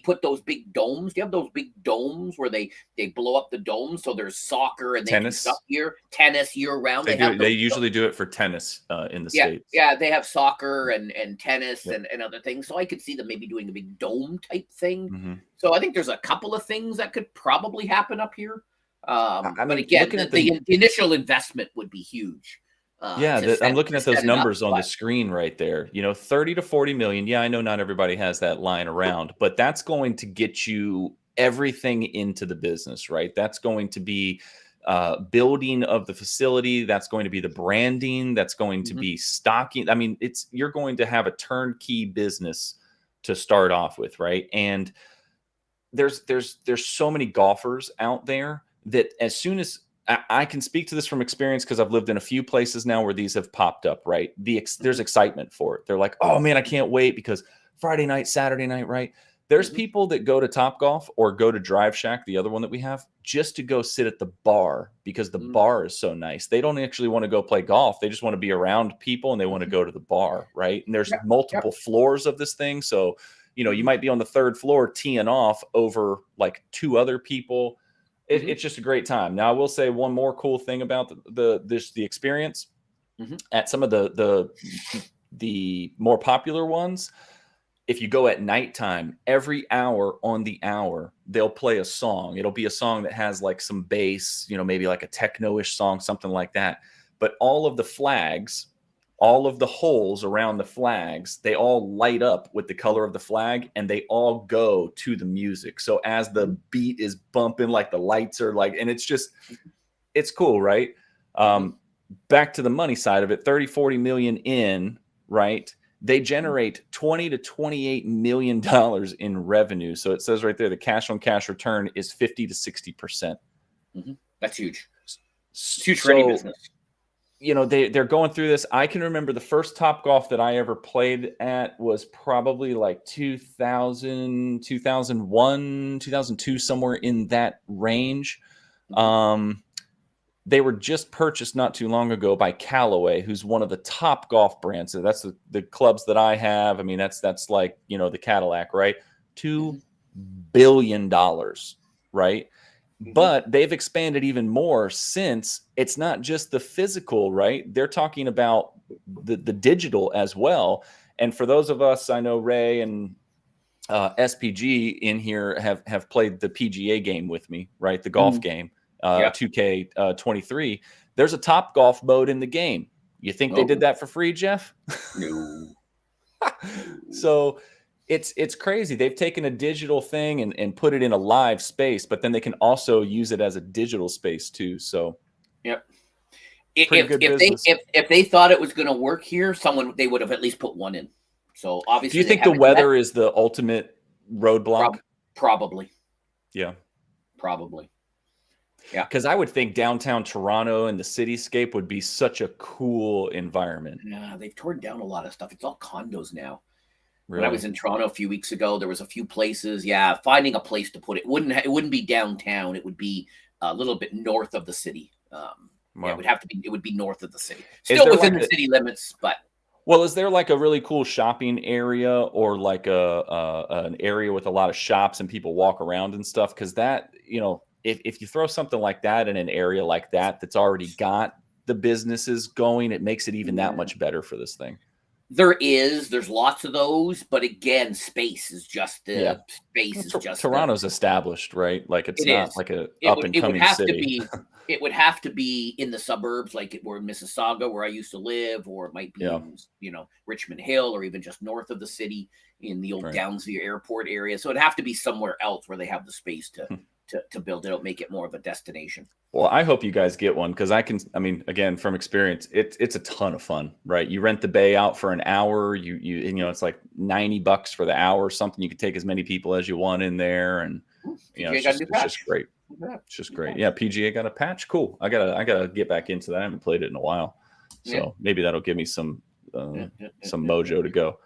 [SPEAKER 1] put those big domes. Do you have those big domes where they blow up the domes? So there's soccer and they do stuff
[SPEAKER 2] tennis.
[SPEAKER 1] here, tennis year round. They have
[SPEAKER 2] They
[SPEAKER 1] those.
[SPEAKER 2] usually do it for tennis in the
[SPEAKER 1] Yeah,
[SPEAKER 2] states.
[SPEAKER 1] yeah, they have soccer and tennis
[SPEAKER 2] Yep.
[SPEAKER 1] and other things. So I could see them maybe doing a big dome type thing.
[SPEAKER 2] Mhm.
[SPEAKER 1] So I think there's a couple of things that could probably happen up here.
[SPEAKER 2] I
[SPEAKER 1] But
[SPEAKER 2] mean,
[SPEAKER 1] again,
[SPEAKER 2] looking
[SPEAKER 1] the,
[SPEAKER 2] at
[SPEAKER 1] the, the initial investment would be huge.
[SPEAKER 2] Yeah, I'm looking at those
[SPEAKER 1] set it up.
[SPEAKER 2] numbers on the screen right there. 30 to 40 million. Yeah, I know not everybody has that lying around, but that's going to get you everything into the business, right? That's going to be building of the facility. That's going to be the branding. That's going to be stocking. I mean, you're going to have a turnkey business to start off with, right? And there's so many golfers out there that as soon as I can speak to this from experience because I've lived in a few places now where these have popped up, right? There's excitement for it. They're like, oh man, I can't wait because Friday night, Saturday night, right? There's people that go to Topgolf or go to Drive Shack, the other one that we have, just to go sit at the bar because the bar is so nice. They don't actually want to go play golf. They just want to be around people and they want to go to the bar, right? And there's multiple floors of this thing. So, you might be on the third floor teeing off over like 2 other people. It's just a great time. Now, I will say one more cool thing about the experience at some of the more popular ones. If you go at nighttime, every hour on the hour, they'll play a song. It'll be a song that has like some bass, maybe like a techno-ish song, something like that. But all of the flags, all of the holes around the flags, they all light up with the color of the flag and they all go to the music. So as the beat is bumping, like the lights are like, and it's cool, right? Back to the money side of it, 30, 40 million in, right? They generate 20 to 28 million dollars in revenue. So it says right there, the cash on cash return is 50 to 60%.
[SPEAKER 1] That's huge. It's huge for any business.
[SPEAKER 2] They're going through this. I can remember the first Topgolf that I ever played at was probably like 2000, 2001, 2002, somewhere in that range. They were just purchased not too long ago by Callaway, who's one of the top golf brands. So that's the clubs that I have. I mean, that's like, the Cadillac, right? $2 billion, right? But they've expanded even more since it's not just the physical, right? They're talking about the digital as well. And for those of us, I know Ray and SPG in here have played the PGA game with me, right? The golf game, 2K23. There's a Topgolf mode in the game. You think they did that for free, Jeff?
[SPEAKER 1] No.
[SPEAKER 2] So it's crazy. They've taken a digital thing and put it in a live space, but then they can also use it as a digital space too. So,
[SPEAKER 1] if they thought it was going to work here, they would have at least put one in. So obviously,
[SPEAKER 2] do you think the weather is the ultimate roadblock?
[SPEAKER 1] Probably.
[SPEAKER 2] Yeah.
[SPEAKER 1] Probably.
[SPEAKER 2] Yeah. Because I would think downtown Toronto and the cityscape would be such a cool environment.
[SPEAKER 1] Yeah, they've torn down a lot of stuff. It's all condos now.
[SPEAKER 2] Really?
[SPEAKER 1] When I was in Toronto a few weeks ago, there was a few places. Yeah, finding a place to put it wouldn't be downtown. It would be a little bit north of the city. Yeah, it would be north of the city. Still within the city limits, but.
[SPEAKER 2] Well, is there like a really cool shopping area or like an area with a lot of shops and people walk around and stuff? Because that, if you throw something like that in an area like that's already got the businesses going, it makes it even that much better for this thing.
[SPEAKER 1] There's lots of those, but again, space is just
[SPEAKER 2] Toronto's established, right? Like it's not like a up and coming city.
[SPEAKER 1] It would have to be in the suburbs, like we're in Mississauga, where I used to live, or it might be in, Richmond Hill, or even just north of the city in the old Downsview Airport area. So it'd have to be somewhere else where they have the space to build it out, make it more of a destination.
[SPEAKER 2] Well, I hope you guys get one because again, from experience, it's a ton of fun, right? You rent the bay out for an hour, it's like $90 for the hour or something. You can take as many people as you want in there, and it's just great. It's just great. Yeah, PGA got a patch. Cool. I gotta get back into that. I haven't played it in a while, so maybe that'll give me some mojo to go.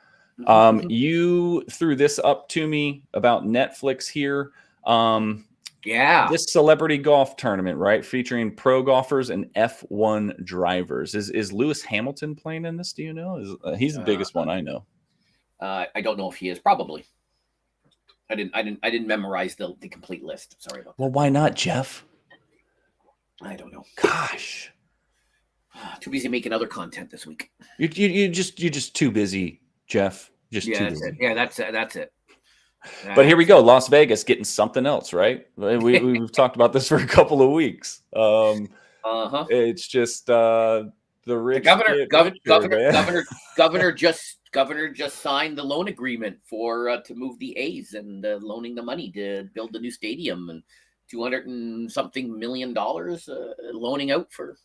[SPEAKER 2] You threw this up to me about Netflix here. This celebrity golf tournament, right, featuring pro golfers and F1 drivers. Is Lewis Hamilton playing in this? Do you know? He's the biggest one I know.
[SPEAKER 1] I don't know if he is. Probably. I didn't memorize the complete list. Sorry about that.
[SPEAKER 2] Well, why not, Jeff?
[SPEAKER 1] I don't know.
[SPEAKER 2] Gosh,
[SPEAKER 1] too busy making other content this week.
[SPEAKER 2] You're just too busy, Jeff. Just too busy.
[SPEAKER 1] Yeah, that's it.
[SPEAKER 2] But here we go, Las Vegas getting something else, right? We've talked about this for a couple of weeks. It's just the the rich
[SPEAKER 1] governor,
[SPEAKER 2] get richer, man.
[SPEAKER 1] governor just signed the loan agreement for to move the A's and loaning the money to build the new stadium and 200 and something $million loaning out for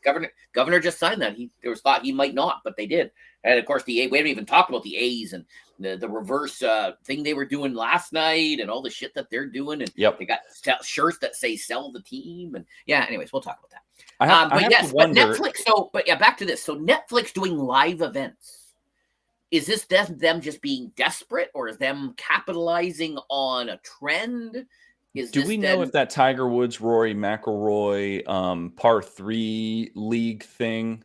[SPEAKER 1] governor just signed that. There was thought he might not, but they did. And of course we haven't even talked about the A's and the reverse thing they were doing last night and all the shit that they're doing, and they got shirts that say "sell the team," and anyways, we'll talk about that. But Netflix. So, back to this. So Netflix doing live events. Is this them just being desperate, or is them capitalizing on a trend?
[SPEAKER 2] Do we know if that Tiger Woods, Rory McIlroy, par 3 league thing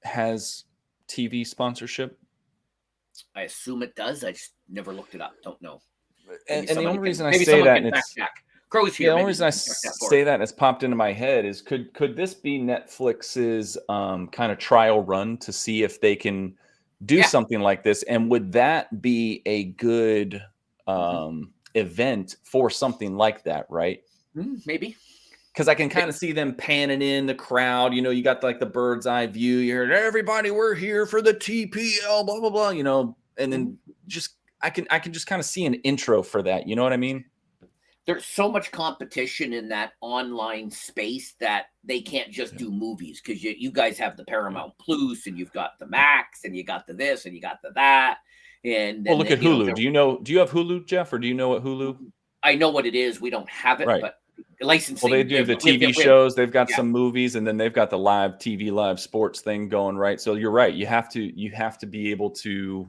[SPEAKER 2] has TV sponsorship?
[SPEAKER 1] I assume it does. I just never looked it up. Don't know.
[SPEAKER 2] And the only reason I say that, and it's
[SPEAKER 1] Crow's here.
[SPEAKER 2] The only reason I say that has popped into my head is could this be Netflix's kind of trial run to see if they can do something like this, and would that be a good event for something like that, right?
[SPEAKER 1] Maybe.
[SPEAKER 2] Because I can kind of see them panning in the crowd. You know, you got like the bird's eye view. You heard everybody, we're here for the TPL, blah blah blah. You know, and then just I can just kind of see an intro for that. You know what I mean?
[SPEAKER 1] There's so much competition in that online space that they can't just do movies, because you guys have the Paramount Plus and you've got the Max and you got the this and you got the that. And
[SPEAKER 2] well, look at Hulu. Do you have Hulu, Jeff, or do you know what Hulu?
[SPEAKER 1] I know what it is. We don't have it, but licensing.
[SPEAKER 2] Well, they do the TV shows. They've got some movies, and then they've got the live TV, live sports thing going, right? So you're right. You have to be able to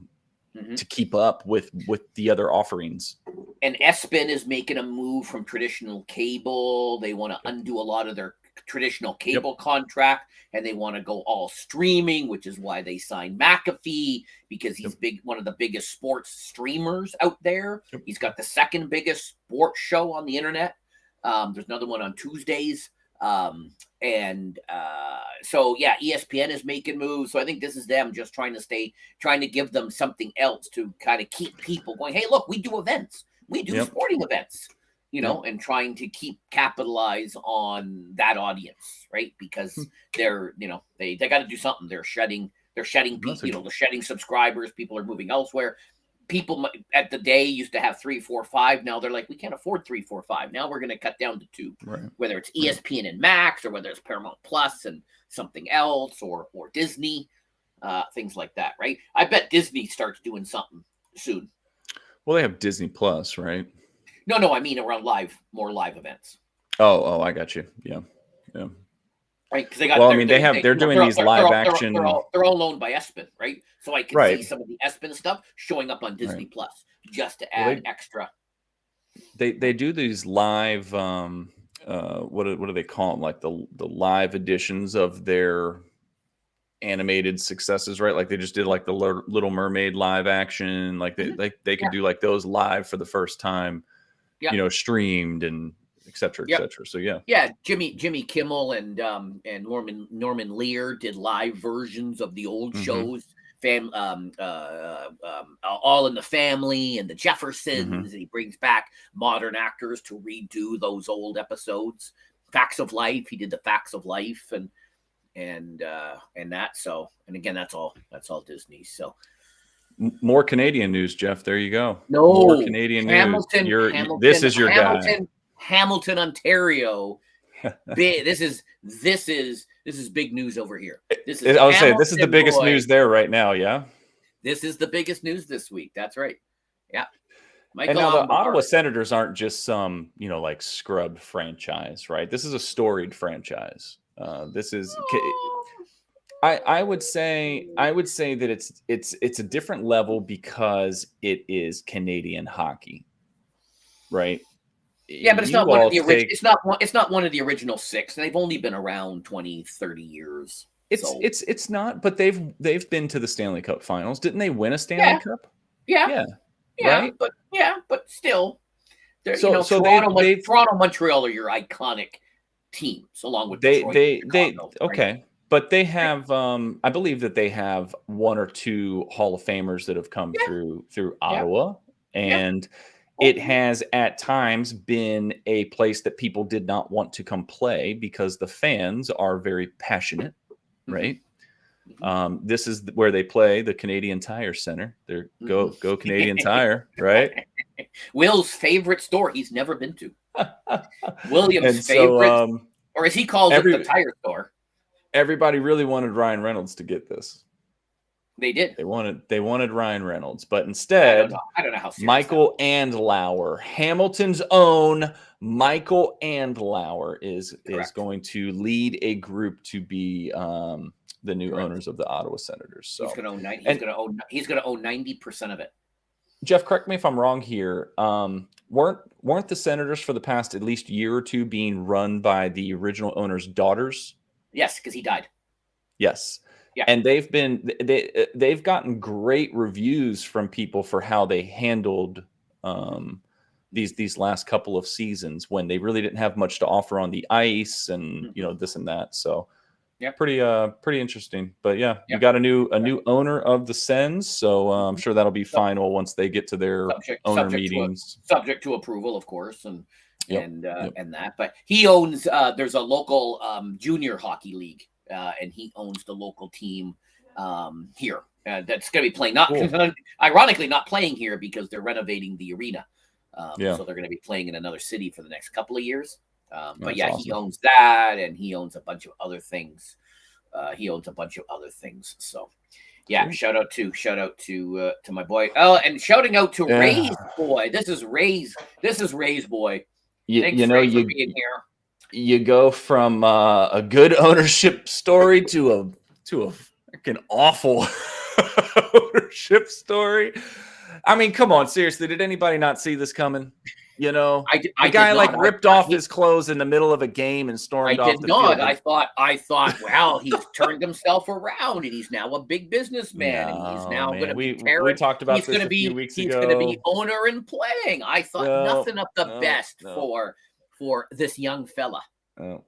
[SPEAKER 2] keep up with the other offerings.
[SPEAKER 1] And ESPN is making a move from traditional cable. They want to undo a lot of their traditional cable contract, and they want to go all streaming, which is why they signed McAfee, because he's one of the biggest sports streamers out there. He's got the second biggest sports show on the internet. There's another one on Tuesdays. So ESPN is making moves. So I think this is them just trying to give them something else to kind of keep people going. Hey, look, we do events. We do sporting events, you know, and trying to capitalize on that audience, right? Because they're, they got to do something. They're shedding people, they're shedding subscribers. People are moving elsewhere. People at the day used to have 3, 4, 5. Now they're like, we can't afford 3, 4, 5. Now we're going to cut down to 2, whether it's ESPN and Max, or whether it's Paramount Plus and something else, or Disney, things like that. Right. I bet Disney starts doing something soon.
[SPEAKER 2] Well, they have Disney Plus, right?
[SPEAKER 1] No, I mean around more live events.
[SPEAKER 2] Oh, I got you. Yeah.
[SPEAKER 1] Right, because they got.
[SPEAKER 2] Well, I mean, they're doing these live action.
[SPEAKER 1] They're all owned by ESPN, right? So I can see some of the ESPN stuff showing up on Disney Plus just to add extra.
[SPEAKER 2] They do these live. What do they call them? Like the live editions of their animated successes, right? Like they just did like the Little Mermaid live action. Like they could do like those live for the first time, streamed and et cetera, et cetera. So
[SPEAKER 1] Jimmy Kimmel and Norman Lear did live versions of the old shows, All in the Family and the Jeffersons, and he brings back modern actors to redo those old episodes. Facts of Life, he did the Facts of Life and that. So, and again, that's all Disney. So
[SPEAKER 2] more Canadian news, Jeff. There you go.
[SPEAKER 1] No,
[SPEAKER 2] more Canadian news. This is your guy.
[SPEAKER 1] Hamilton, Ontario. This is big news over here. This is
[SPEAKER 2] the biggest news there right now. Yeah,
[SPEAKER 1] this is the biggest news this week. That's right. Yeah.
[SPEAKER 2] And now the Ottawa Senators aren't just some like scrub franchise, right? This is a storied franchise. This is. I would say that it's a different level because it is Canadian hockey, right?
[SPEAKER 1] Yeah, but it's not one of the original. It's not one of the original 6. They've only been around 20, 30 years.
[SPEAKER 2] It's not, but they've been to the Stanley Cup Finals. Didn't they win a Stanley Cup?
[SPEAKER 1] Yeah,
[SPEAKER 2] right?
[SPEAKER 1] but still,
[SPEAKER 2] Toronto,
[SPEAKER 1] Montreal are your iconic teams, along with
[SPEAKER 2] Chicago, okay. But they have, I believe that they have 1 or 2 Hall of Famers that have come through Ottawa, and it has at times been a place that people did not want to come play because the fans are very passionate right? This is where they play the Canadian Tire Center. They're go Canadian Tire, right?
[SPEAKER 1] Will's favorite store he's never been to. William's
[SPEAKER 2] And
[SPEAKER 1] favorite,
[SPEAKER 2] so
[SPEAKER 1] or as he calls it, the tire store.
[SPEAKER 2] Everybody really wanted Ryan Reynolds to get this.
[SPEAKER 1] They did.
[SPEAKER 2] They wanted Ryan Reynolds, but instead,
[SPEAKER 1] I don't know how
[SPEAKER 2] Michael Andlauer, Hamilton's own Michael Andlauer, is going to lead a group to be the new owners of the Ottawa Senators. So
[SPEAKER 1] he's going to own 90% of it.
[SPEAKER 2] Jeff, correct me if I'm wrong here. Weren't the Senators for the past at least year or two being run by the original owner's daughters?
[SPEAKER 1] Yes, because he died.
[SPEAKER 2] Yes.
[SPEAKER 1] Yeah.
[SPEAKER 2] And they've gotten great reviews from people for how they handled these last couple of seasons when they really didn't have much to offer on the ice and this and that. So pretty interesting. But you got a new owner of the Sens, so I'm sure that'll be final once they get to their owner meetings.
[SPEAKER 1] Subject to approval, of course, and that. But he owns there's a local junior hockey league. And he owns the local team here that's going to be playing. Ironically, not playing here because they're renovating the arena. So they're going to be playing in another city for the next couple of years. But awesome. He owns that, and he owns a bunch of other things. So, shout out to my boy. Oh, and shouting out to Ray's boy. This is Ray's boy. Thanks, Ray, for being here.
[SPEAKER 2] You go from a good ownership story to a freaking awful ownership story. I mean, come on, seriously, did anybody not see this coming? The guy ripped off his clothes in the middle of a game and stormed off the field.
[SPEAKER 1] I thought, well, he's turned himself around and he's now a big businessman and he's now going to be
[SPEAKER 2] we talked about this a few weeks ago.
[SPEAKER 1] He's going to be owner and playing. I thought nothing of the best for this young fella.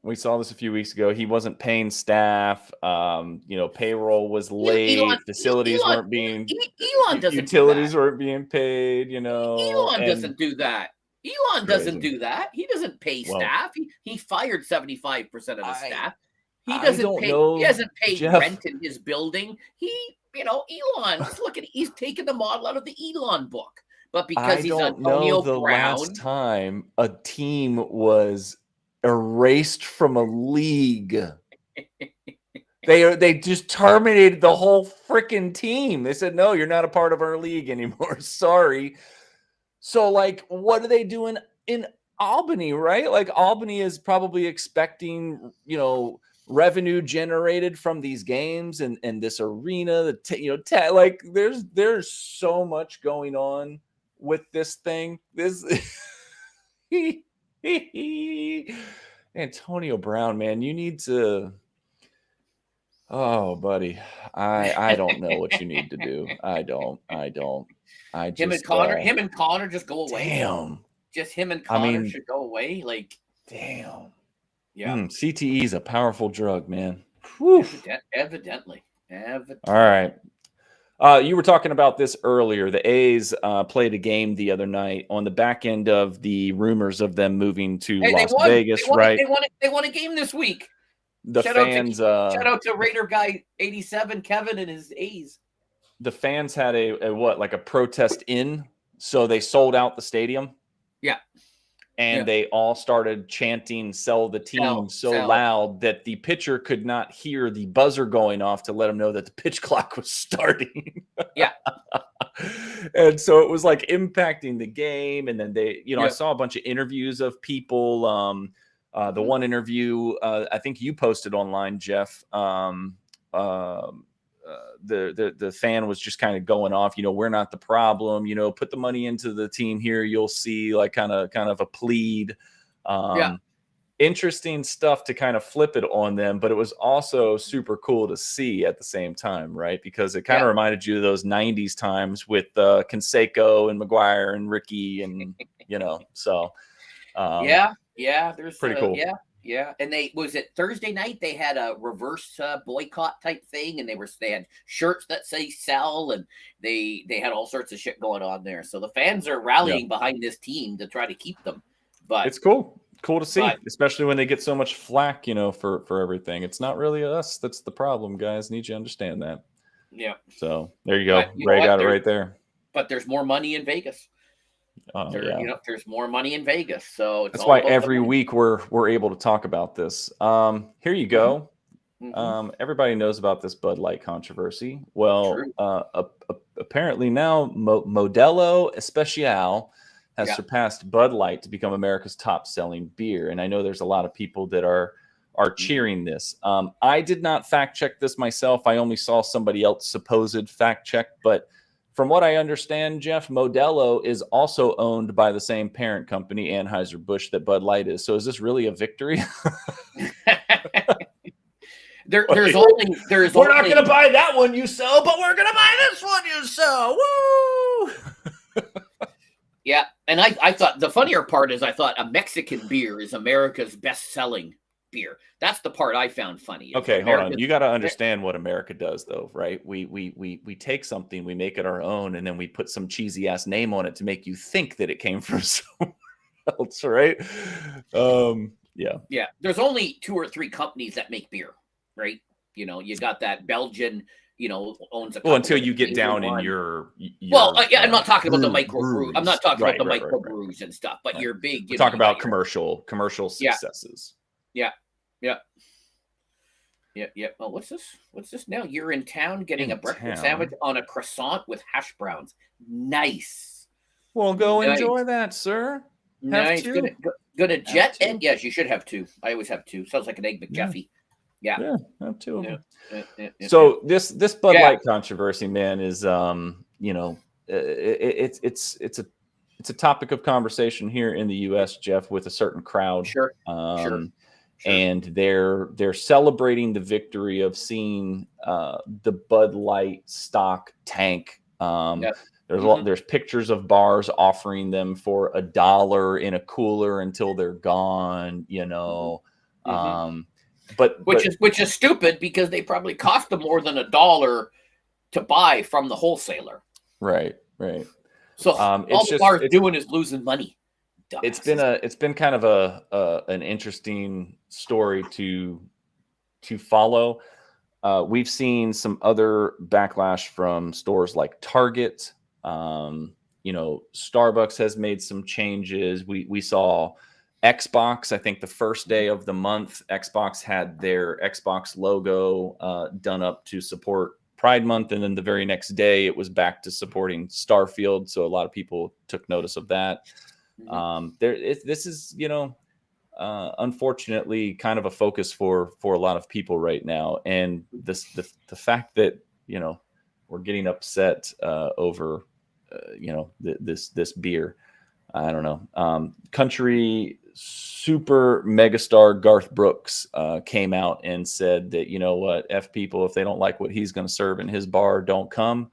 [SPEAKER 2] We saw this a few weeks ago. He wasn't paying staff. Payroll was late. Facilities weren't being.
[SPEAKER 1] Elon doesn't.
[SPEAKER 2] Utilities weren't being paid.
[SPEAKER 1] Elon doesn't do that. Elon doesn't do that. He doesn't pay staff. He fired 75% of the staff. He doesn't pay. He hasn't paid rent in his building. Elon. Look at he's taken the model out of the Elon book. But because he's Antonio Brown,
[SPEAKER 2] last time a team was erased from a league. They just terminated the whole freaking team. They said, no, you're not a part of our league anymore. Sorry. So what are they doing in Albany, right? Albany is probably expecting, revenue generated from these games and this arena, there's so much going on with this thing. Antonio Brown, man, you need to. Oh, buddy, I don't know what you need to do. I don't.
[SPEAKER 1] Him and Connor just go away.
[SPEAKER 2] Damn.
[SPEAKER 1] Just him and Connor should go away.
[SPEAKER 2] Damn.
[SPEAKER 1] Yeah.
[SPEAKER 2] CTE is a powerful drug, man.
[SPEAKER 1] Evidently.
[SPEAKER 2] All right. You were talking about this earlier. The A's played a game the other night on the back end of the rumors of them moving to Las Vegas, right?
[SPEAKER 1] They won a game this week.
[SPEAKER 2] Shout
[SPEAKER 1] out to Raider guy 87 Kevin and his A's.
[SPEAKER 2] The fans had a protest in, so they sold out the stadium.
[SPEAKER 1] Yeah.
[SPEAKER 2] And they all started chanting "Sell the team" so loud that the pitcher could not hear the buzzer going off to let him know that the pitch clock was starting.
[SPEAKER 1] Yeah.
[SPEAKER 2] And so it was impacting the game. And then I saw a bunch of interviews of people. The one interview I think you posted online, Jeff. The fan was just kind of going off, we're not the problem, put the money into the team here. You'll see kind of a plead. Interesting stuff to kind of flip it on them, but it was also super cool to see at the same time, right? Because it kind of reminded you of those 90s times with Canseco and McGuire and Ricky and, so.
[SPEAKER 1] There's
[SPEAKER 2] pretty cool.
[SPEAKER 1] Yeah, and was it Thursday night? They had a reverse boycott type thing, and they had shirts that say "sell," and they had all sorts of shit going on there. So the fans are rallying behind this team to try to keep them. But
[SPEAKER 2] it's cool. Cool to see,
[SPEAKER 1] but
[SPEAKER 2] especially when they get so much flack, for everything. It's not really us that's the problem, guys. Need you to understand that.
[SPEAKER 1] yeah,
[SPEAKER 2] So there you go.
[SPEAKER 1] but you know
[SPEAKER 2] Ray
[SPEAKER 1] what?
[SPEAKER 2] got it right there.
[SPEAKER 1] There's more money in Vegas.
[SPEAKER 2] Oh yeah.
[SPEAKER 1] There's more money in Vegas, so it's
[SPEAKER 2] That's
[SPEAKER 1] all
[SPEAKER 2] why
[SPEAKER 1] about the
[SPEAKER 2] every
[SPEAKER 1] money.
[SPEAKER 2] week we're able to talk about this. Here you
[SPEAKER 1] Hmm.
[SPEAKER 2] go.
[SPEAKER 1] Hmm.
[SPEAKER 2] Everybody knows about this Bud Light controversy. Well,
[SPEAKER 1] True.
[SPEAKER 2] apparently now Modelo Especial has
[SPEAKER 1] Yeah.
[SPEAKER 2] surpassed Bud Light to become America's top-selling beer, and I know there's a lot of people that are
[SPEAKER 1] Hmm.
[SPEAKER 2] cheering this. I did not fact check this myself. I only saw somebody else supposed fact check, but from what I understand, Jeff, Modelo is also owned by the same parent company, Anheuser-Busch, that Bud Light is. So is this really a victory?
[SPEAKER 1] There's
[SPEAKER 2] We're not going
[SPEAKER 1] only
[SPEAKER 2] to buy that one you sell, but we're going to buy this one you sell. Woo!
[SPEAKER 1] Yeah, and I thought the funnier part is I thought a Mexican beer is America's best-selling beer. That's the part I found funny. Is
[SPEAKER 2] Okay, hold on.
[SPEAKER 1] America's
[SPEAKER 2] You got to understand what America does, though, right? We take something, we make it our own, and then we put some cheesy ass name on it to make you think that it came from somewhere else, right? Yeah.
[SPEAKER 1] Yeah, there's only 2 or 3 companies that make beer, right? You got that Belgian, owns a
[SPEAKER 2] Well,
[SPEAKER 1] couple
[SPEAKER 2] until
[SPEAKER 1] of the
[SPEAKER 2] you get
[SPEAKER 1] Canadian
[SPEAKER 2] down in
[SPEAKER 1] one.
[SPEAKER 2] your
[SPEAKER 1] Yeah, I'm not talking about the microbrew. I'm
[SPEAKER 2] breweries,
[SPEAKER 1] not talking about
[SPEAKER 2] right,
[SPEAKER 1] the
[SPEAKER 2] right, right, right,
[SPEAKER 1] microbrews and stuff, but
[SPEAKER 2] right.
[SPEAKER 1] you're big.
[SPEAKER 2] We talk
[SPEAKER 1] You got
[SPEAKER 2] about
[SPEAKER 1] your
[SPEAKER 2] commercial
[SPEAKER 1] yeah,
[SPEAKER 2] successes.
[SPEAKER 1] yeah, yeah, yeah, yeah. Oh, what's this? What's this now? You're in town getting a
[SPEAKER 2] In
[SPEAKER 1] breakfast sandwich
[SPEAKER 2] town.
[SPEAKER 1] on a croissant with hash browns. Nice,
[SPEAKER 2] Well, go
[SPEAKER 1] nice,
[SPEAKER 2] enjoy that, sir. Have
[SPEAKER 1] nice. Gonna
[SPEAKER 2] two.
[SPEAKER 1] gonna
[SPEAKER 2] Have
[SPEAKER 1] jet
[SPEAKER 2] two.
[SPEAKER 1] and yes, you should have 2. I always have 2. Sounds like an egg
[SPEAKER 2] Yeah.
[SPEAKER 1] McJeffy. Yeah,
[SPEAKER 2] Yeah. Have two of
[SPEAKER 1] yeah,
[SPEAKER 2] them.
[SPEAKER 1] yeah, yeah, yeah, yeah.
[SPEAKER 2] So this Bud
[SPEAKER 1] Yeah,
[SPEAKER 2] Light controversy, man, is it's a topic of conversation here in the U.S., Jeff, with a certain crowd,
[SPEAKER 1] sure, sure,
[SPEAKER 2] um,
[SPEAKER 1] sure.
[SPEAKER 2] and they're celebrating the victory of seeing the Bud Light stock tank.
[SPEAKER 1] Yes.
[SPEAKER 2] There's pictures of bars offering them for $1 in a cooler until they're gone.
[SPEAKER 1] Hmm. Hmm.
[SPEAKER 2] But
[SPEAKER 1] Which is stupid because they probably cost them more than $1 to buy from the wholesaler.
[SPEAKER 2] right.
[SPEAKER 1] So all
[SPEAKER 2] It's
[SPEAKER 1] the
[SPEAKER 2] just
[SPEAKER 1] bar's doing is losing money. Dumbasses.
[SPEAKER 2] it's been kind of an interesting story to follow. We've seen some other backlash from stores like Target. Starbucks has made some changes. We saw Xbox. I think the first day of the month, Xbox had their Xbox logo done up to support Pride Month, and then the very next day, it was back to supporting Starfield. So a lot of people took notice of that.
[SPEAKER 1] Mhm.
[SPEAKER 2] This is unfortunately kind of a focus for a lot of people right now, and the fact that we're getting upset over this beer. I don't know. Country super megastar Garth Brooks came out and said that, you know what, F people, if they don't like what he's going to serve in his bar, don't come.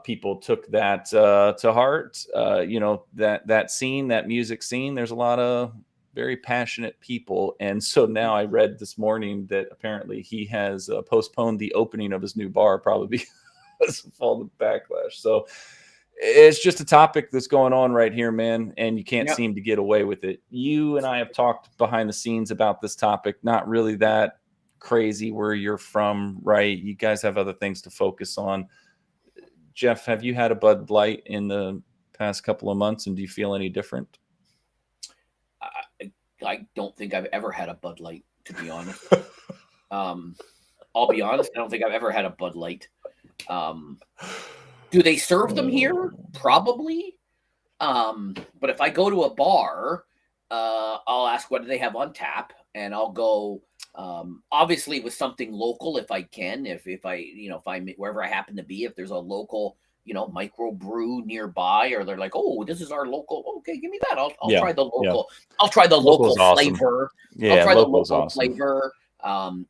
[SPEAKER 2] People took that to heart. That music scene, there's a lot of very passionate people. And so now I read this morning that apparently he has postponed the opening of his new bar, probably because of all the backlash. So it's just a topic that's going on right here, man, and you can't
[SPEAKER 1] Yep.
[SPEAKER 2] seem to get away with it. You and I have talked behind the scenes about this topic, not really that crazy where you're from, right? You guys have other things to focus on. Jeff, have you had a Bud Light in the past couple of months, and do you feel any different?
[SPEAKER 1] I don't think I've ever had a Bud Light, to be honest. I'll be honest. I don't think I've ever had a Bud Light. Do they serve them here? Probably. But if I go to a bar, I'll ask what do they have on tap, and I'll go. Obviously with something local if I can. If I'm wherever I happen to be, if there's a local micro brew nearby, or they're like, oh, this is our local. Okay, give me that. I'll
[SPEAKER 2] Yeah,
[SPEAKER 1] try the
[SPEAKER 2] yeah.
[SPEAKER 1] local. I'll try the
[SPEAKER 2] Local
[SPEAKER 1] local
[SPEAKER 2] is awesome.
[SPEAKER 1] flavor. I'll
[SPEAKER 2] Yeah,
[SPEAKER 1] try the
[SPEAKER 2] local is
[SPEAKER 1] local
[SPEAKER 2] awesome.
[SPEAKER 1] flavor.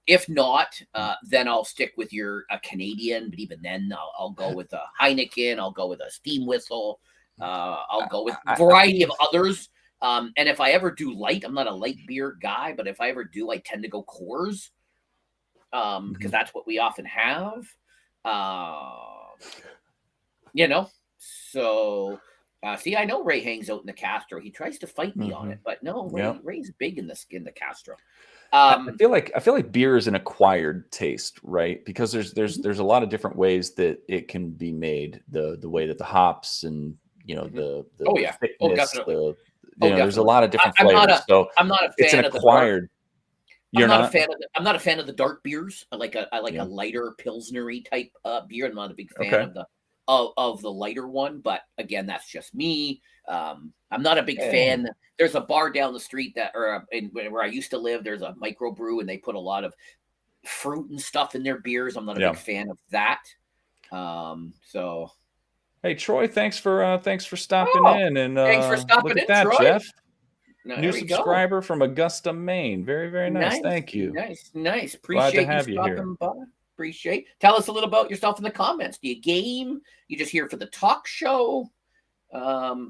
[SPEAKER 1] If not, then I'll stick with a Canadian. But even then, I'll go with a Heineken. I'll go with a Steam Whistle. I'll go with a variety of others. And if I ever do light, I'm not a light beer guy, but if I ever do, I tend to go Coors, because that's what we often have. So See, I know Ray hangs out in the Castro. He tries to fight me on
[SPEAKER 2] Mhm.
[SPEAKER 1] it, but no,
[SPEAKER 2] Yep.
[SPEAKER 1] Ray's big in the Castro.
[SPEAKER 2] I feel like beer is an acquired taste, right? Because
[SPEAKER 1] Mhm,
[SPEAKER 2] there's a lot of different ways that it can be made. The way that the hops and
[SPEAKER 1] mhm.
[SPEAKER 2] the
[SPEAKER 1] Oh
[SPEAKER 2] the
[SPEAKER 1] yeah. Oh,
[SPEAKER 2] thickness,
[SPEAKER 1] definitely.
[SPEAKER 2] there's a
[SPEAKER 1] Definitely.
[SPEAKER 2] lot of different
[SPEAKER 1] I'm not
[SPEAKER 2] flavors.
[SPEAKER 1] a
[SPEAKER 2] So
[SPEAKER 1] I'm not a
[SPEAKER 2] it's an
[SPEAKER 1] fan of the dark.
[SPEAKER 2] acquired. You're not.
[SPEAKER 1] I'm not a fan of the dark beers. I like a
[SPEAKER 2] Yeah.
[SPEAKER 1] lighter pilsnery type beer. I'm not a big fan
[SPEAKER 2] Okay.
[SPEAKER 1] of the lighter one, but again, that's just me. I'm not a big
[SPEAKER 2] Hey.
[SPEAKER 1] fan. There's a bar down the street where I used to live. There's a microbrew, and they put a lot of fruit and stuff in their beers. I'm not a big
[SPEAKER 2] Yeah.
[SPEAKER 1] fan of that. So
[SPEAKER 2] Hey Troy, thanks for stopping
[SPEAKER 1] oh,
[SPEAKER 2] in and
[SPEAKER 1] thanks for
[SPEAKER 2] look
[SPEAKER 1] stopping
[SPEAKER 2] at
[SPEAKER 1] in,
[SPEAKER 2] that,
[SPEAKER 1] Troy.
[SPEAKER 2] Jeff.
[SPEAKER 1] No,
[SPEAKER 2] New
[SPEAKER 1] there we go.
[SPEAKER 2] subscriber from Augusta, Maine. Very, very nice.
[SPEAKER 1] Nice,
[SPEAKER 2] Thank you.
[SPEAKER 1] nice.
[SPEAKER 2] Glad to
[SPEAKER 1] Appreciate you
[SPEAKER 2] have you here.
[SPEAKER 1] stopping by. Appreciate. Tell us a little about yourself in the comments. Do you game? You just here for the talk show?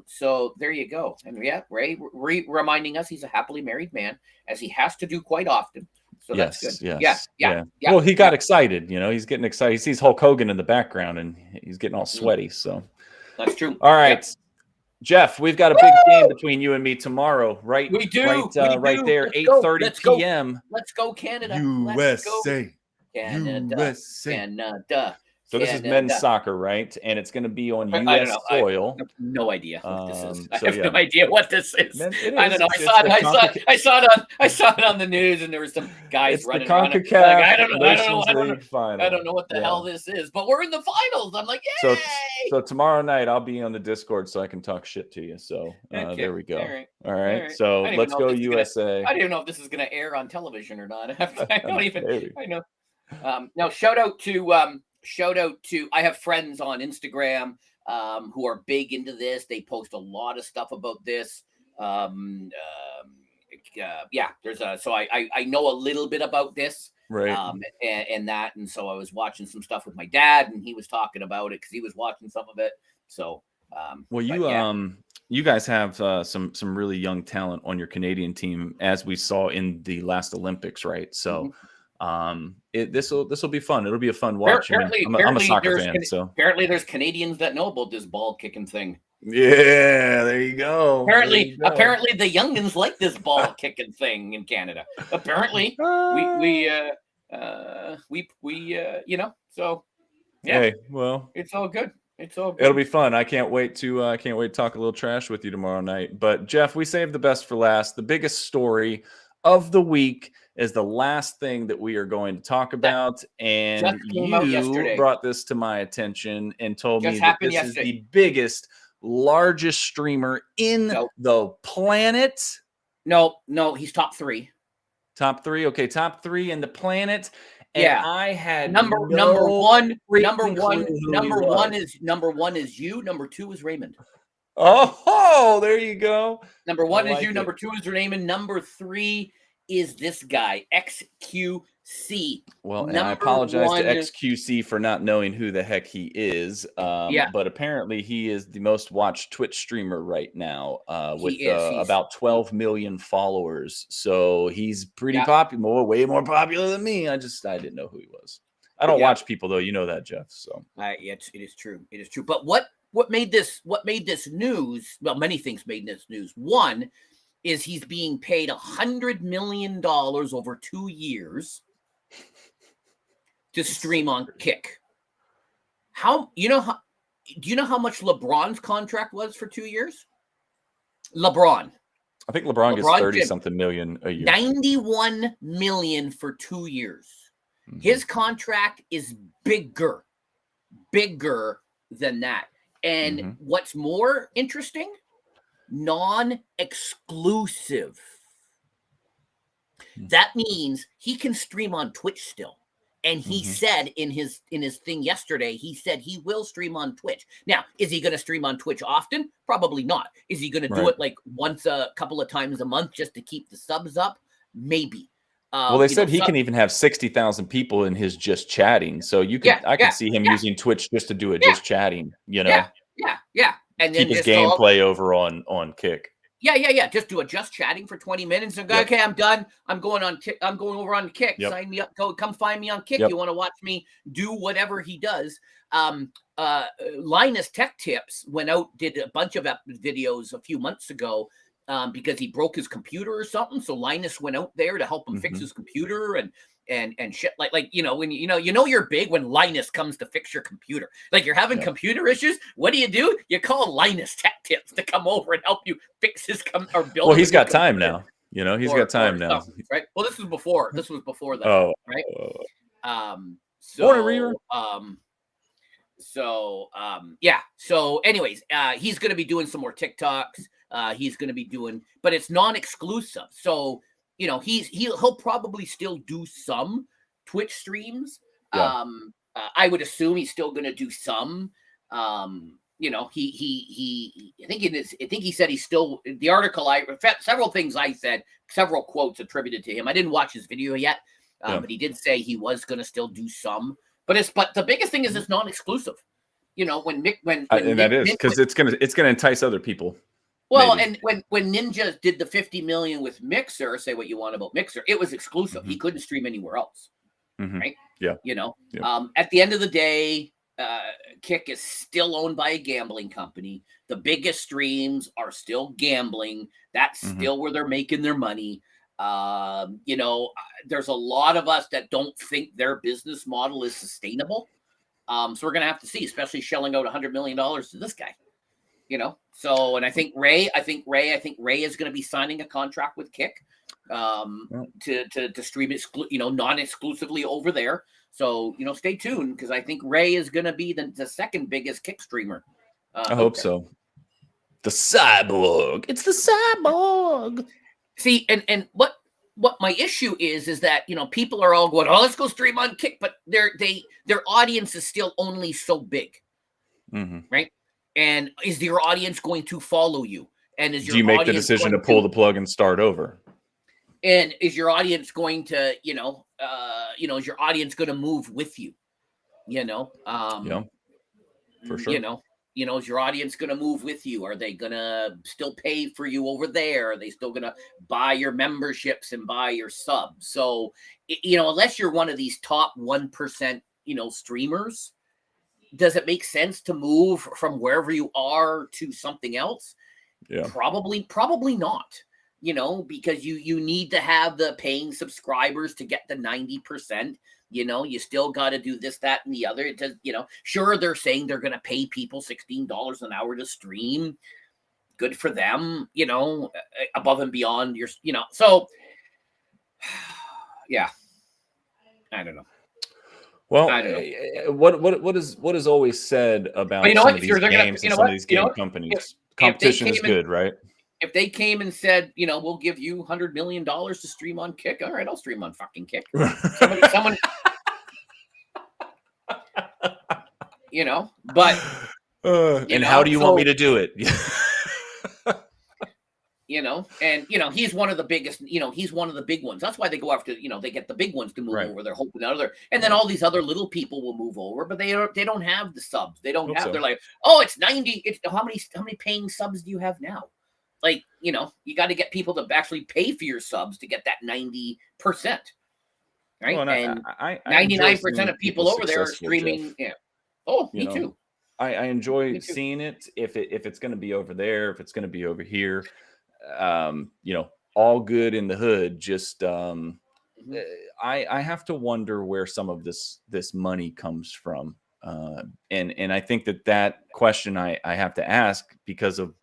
[SPEAKER 1] So there you go. And yeah, Ray reminding us he's a happily married man, as he has to do quite often. So that's good.
[SPEAKER 2] Yes, yes, yeah.
[SPEAKER 1] Yeah,
[SPEAKER 2] Well, he
[SPEAKER 1] yeah.
[SPEAKER 2] got excited. He's getting excited. He sees Hulk Hogan in the background, and he's getting all
[SPEAKER 1] Mm,
[SPEAKER 2] sweaty. So,
[SPEAKER 1] that's true.
[SPEAKER 2] all
[SPEAKER 1] Yeah.
[SPEAKER 2] right, Jeff, we've got a big game
[SPEAKER 1] Woo!
[SPEAKER 2] between you and me tomorrow.
[SPEAKER 1] We do. We
[SPEAKER 2] Right
[SPEAKER 1] do.
[SPEAKER 2] there,
[SPEAKER 1] Let's go.
[SPEAKER 2] 8:30
[SPEAKER 1] Let's go.
[SPEAKER 2] p.m.
[SPEAKER 1] Let's go, Canada. Let's go,
[SPEAKER 2] USA,
[SPEAKER 1] Canada.
[SPEAKER 2] USA.
[SPEAKER 1] Canada.
[SPEAKER 2] So this is men's
[SPEAKER 1] Canada.
[SPEAKER 2] soccer, right? And it's going to be on
[SPEAKER 1] I don't
[SPEAKER 2] U.S.
[SPEAKER 1] know. I
[SPEAKER 2] soil.
[SPEAKER 1] have no idea what this is. I
[SPEAKER 2] So
[SPEAKER 1] have no
[SPEAKER 2] yeah,
[SPEAKER 1] idea what this is.
[SPEAKER 2] men, it
[SPEAKER 1] I don't
[SPEAKER 2] is.
[SPEAKER 1] know.
[SPEAKER 2] It's the
[SPEAKER 1] I saw it on the news, and there were some guys
[SPEAKER 2] it's the
[SPEAKER 1] running around. Like,
[SPEAKER 2] CONCACAF Nations
[SPEAKER 1] I don't know.
[SPEAKER 2] League
[SPEAKER 1] I
[SPEAKER 2] final.
[SPEAKER 1] don't know what the
[SPEAKER 2] Yeah.
[SPEAKER 1] hell this is. But we're in the finals. I'm like,
[SPEAKER 2] So
[SPEAKER 1] yay!
[SPEAKER 2] so tomorrow night I'll be on the Discord so I can talk shit to you. So
[SPEAKER 1] Okay.
[SPEAKER 2] there we
[SPEAKER 1] All
[SPEAKER 2] go.
[SPEAKER 1] right.
[SPEAKER 2] All
[SPEAKER 1] All
[SPEAKER 2] right.
[SPEAKER 1] right.
[SPEAKER 2] So
[SPEAKER 1] I don't even
[SPEAKER 2] let's
[SPEAKER 1] know if
[SPEAKER 2] go
[SPEAKER 1] this is gonna.
[SPEAKER 2] USA.
[SPEAKER 1] I don't even know if this is gonna air on television or not. I don't even.
[SPEAKER 2] Maybe.
[SPEAKER 1] I know. Now, shout out to. I have friends on Instagram who are big into this. They post a lot of stuff about this. Yeah, there's a. So I know a little bit about this.
[SPEAKER 2] Right.
[SPEAKER 1] And that, and so I was watching some stuff with my dad, and he was talking about it because he was watching some of it. So,
[SPEAKER 2] Well,
[SPEAKER 1] but yeah.
[SPEAKER 2] you guys have some really young talent on your Canadian team, as we saw in the last Olympics, right? So this will be fun. It'll be a fun watch. I mean, I'm a soccer fan, so
[SPEAKER 1] Apparently there's Canadians that know about this ball kicking thing.
[SPEAKER 2] yeah, there you go.
[SPEAKER 1] Apparently the youngins like this ball kicking thing in Canada. Apparently so yeah.
[SPEAKER 2] Hey, well,
[SPEAKER 1] It's all good. It's all good.
[SPEAKER 2] it'll be fun. I can't wait to talk a little trash with you tomorrow night. But Jeff, we saved the best for last. The biggest story of the week is the last thing that we are going to talk about. And
[SPEAKER 1] just came out
[SPEAKER 2] you
[SPEAKER 1] yesterday.
[SPEAKER 2] brought this to my attention and told
[SPEAKER 1] Just
[SPEAKER 2] me that
[SPEAKER 1] happened
[SPEAKER 2] this is
[SPEAKER 1] yesterday.
[SPEAKER 2] the biggest, largest streamer in
[SPEAKER 1] Nope.
[SPEAKER 2] the planet.
[SPEAKER 1] No, he's top 3.
[SPEAKER 2] Top 3. Okay, top 3 in the planet. And
[SPEAKER 1] Yeah.
[SPEAKER 2] I had
[SPEAKER 1] Number
[SPEAKER 2] no
[SPEAKER 1] one
[SPEAKER 2] freaking clue who he was.
[SPEAKER 1] number 1 is you, number 2 is Raymond.
[SPEAKER 2] Oh, there you go.
[SPEAKER 1] Number 1 is
[SPEAKER 2] like
[SPEAKER 1] you,
[SPEAKER 2] it.
[SPEAKER 1] number 2 is Raymond, number 3 is this guy, XQC.
[SPEAKER 2] Well, and I apologize to XQC for not knowing who the heck he is. But apparently he is the most watched Twitch streamer right now with about 12 million followers. So he's pretty popular, way more popular than me. I didn't know who he was. I don't watch people though. You know that, Jeff. So
[SPEAKER 1] it is true. It is true. But what made this news? Well, many things made this news. One is he's being paid $100 million over 2 years to stream on Kick. Do you know how much LeBron's contract was for 2 years? I
[SPEAKER 2] think LeBron gets 30-something million a year.
[SPEAKER 1] 91 million for 2 years. Mm-hmm. His contract is bigger than that. And what's more interesting? Non-exclusive. That means he can stream on Twitch still. And he said in his thing yesterday, he said he will stream on Twitch. Now, is he going to stream on Twitch often? Probably not. Is he going to do it like once a couple of times a month just to keep the subs up? Maybe.
[SPEAKER 2] Well, they said he can even have 60,000 people in his just chatting. So I could see him using Twitch just to do just chatting,
[SPEAKER 1] Yeah. And
[SPEAKER 2] keep his gameplay over on Kick.
[SPEAKER 1] Yeah. Just do a just chatting for 20 minutes and go,
[SPEAKER 2] Yep.
[SPEAKER 1] okay, I'm done. I'm going over on Kick.
[SPEAKER 2] Yep.
[SPEAKER 1] Sign me up. Come find me on Kick.
[SPEAKER 2] Yep.
[SPEAKER 1] You want to watch me do whatever he does. Linus Tech Tips did a bunch of videos a few months ago because he broke his computer or something. So Linus went out there to help him fix his computer and shit like when you're big when Linus comes to fix your computer. Like you're having computer issues. What do? You call Linus Tech Tips to come over and help you fix his or build.
[SPEAKER 2] Well, he's got time now. He's got time now,
[SPEAKER 1] right? Well, this was before that.
[SPEAKER 2] Oh,
[SPEAKER 1] right. So anyways, he's going to be doing some more TikToks. He's going to be doing, but it's non-exclusive. So, he'll probably still do some Twitch streams.
[SPEAKER 2] Yeah.
[SPEAKER 1] I would assume he's still going to do some. I think he said he's still, the article, several things I said, several quotes attributed to him. I didn't watch his video yet, but he did say he was going to still do some. But the biggest thing is it's non-exclusive. And
[SPEAKER 2] that is because it's gonna entice other people.
[SPEAKER 1] Well,
[SPEAKER 2] maybe.
[SPEAKER 1] And when Ninja did the 50 million with Mixer, say what you want about Mixer, it was exclusive. He couldn't stream anywhere else, right?
[SPEAKER 2] Yeah.
[SPEAKER 1] At the end of the day, Kick is still owned by a gambling company. The biggest streams are still gambling. That's still where they're making their money. There's a lot of us that don't think their business model is sustainable. So we're going to have to see, especially shelling out $100 million to this guy, So, and I think Ray is going to be signing a contract with Kick, to stream it, non-exclusively over there. So, stay tuned because I think Ray is going to be the second biggest Kick streamer.
[SPEAKER 2] I hope so. The cyborg. It's the cyborg.
[SPEAKER 1] See, and what my issue is that people are all going, oh, let's go stream on Kick, but their audience is still only so big, right? And is your audience going to follow you? And do
[SPEAKER 2] you make the decision to pull the plug and start over?
[SPEAKER 1] And is your audience going to, is your audience going to move with you?
[SPEAKER 2] Yeah, for sure.
[SPEAKER 1] Is your audience going to move with you? Are they going to still pay for you over there? Are they still going to buy your memberships and buy your subs? So, unless you're one of these top 1%, streamers, does it make sense to move from wherever you are to something else?
[SPEAKER 2] Yeah,
[SPEAKER 1] probably not. Because you need to have the paying subscribers to get the 90%. You still got to do this, that, and the other. It does, sure, they're saying they're going to pay people $16 an hour to stream. Good for them, above and beyond your, so yeah, I don't know.
[SPEAKER 2] Well,
[SPEAKER 1] I don't know.
[SPEAKER 2] What is always said about some of these games and some of these game companies? Competition is good, right?
[SPEAKER 1] If they came and said, we'll give you $100 million to stream on Kick, all right, I'll stream on fucking Kick. Someone but
[SPEAKER 2] and how do you want me to do it?
[SPEAKER 1] He's one of the biggest, he's one of the big ones. That's why they go after, they get the big ones to move over. They're hoping and then all these other little people will move over, but they don't have the subs. They don't have, they're like, oh, it's 90. It's how many paying subs do you have now? Like, you got to get people to actually pay for your subs to get that 90%. Right. Well, and 99% of people over there are streaming. Jeff. Yeah. Oh, me too.
[SPEAKER 2] I enjoy seeing it. If it's going to be over there, if it's going to be over here, all good in the hood. Just I have to wonder where some of this money comes from, and I think that question I have to ask because of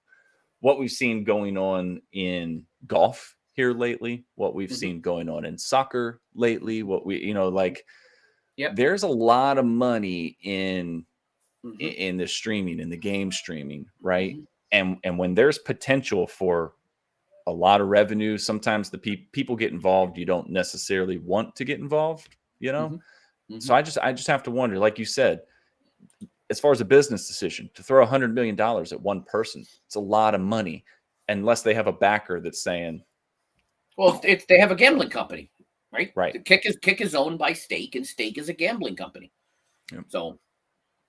[SPEAKER 2] what we've seen going on in golf here lately, what we've seen going on in soccer lately, what we there's a lot of money in the streaming, in the game streaming, right? And when there's potential for a lot of revenue, sometimes the people get involved you don't necessarily want to get involved, So I just have to wonder, like you said, as far as a business decision, to throw $100 million at one person, it's a lot of money, unless they have a backer that's saying,
[SPEAKER 1] well, they have a gambling company, right?
[SPEAKER 2] Right.
[SPEAKER 1] The Kick is owned by Stake, and Stake is a gambling company.
[SPEAKER 2] Yep.
[SPEAKER 1] So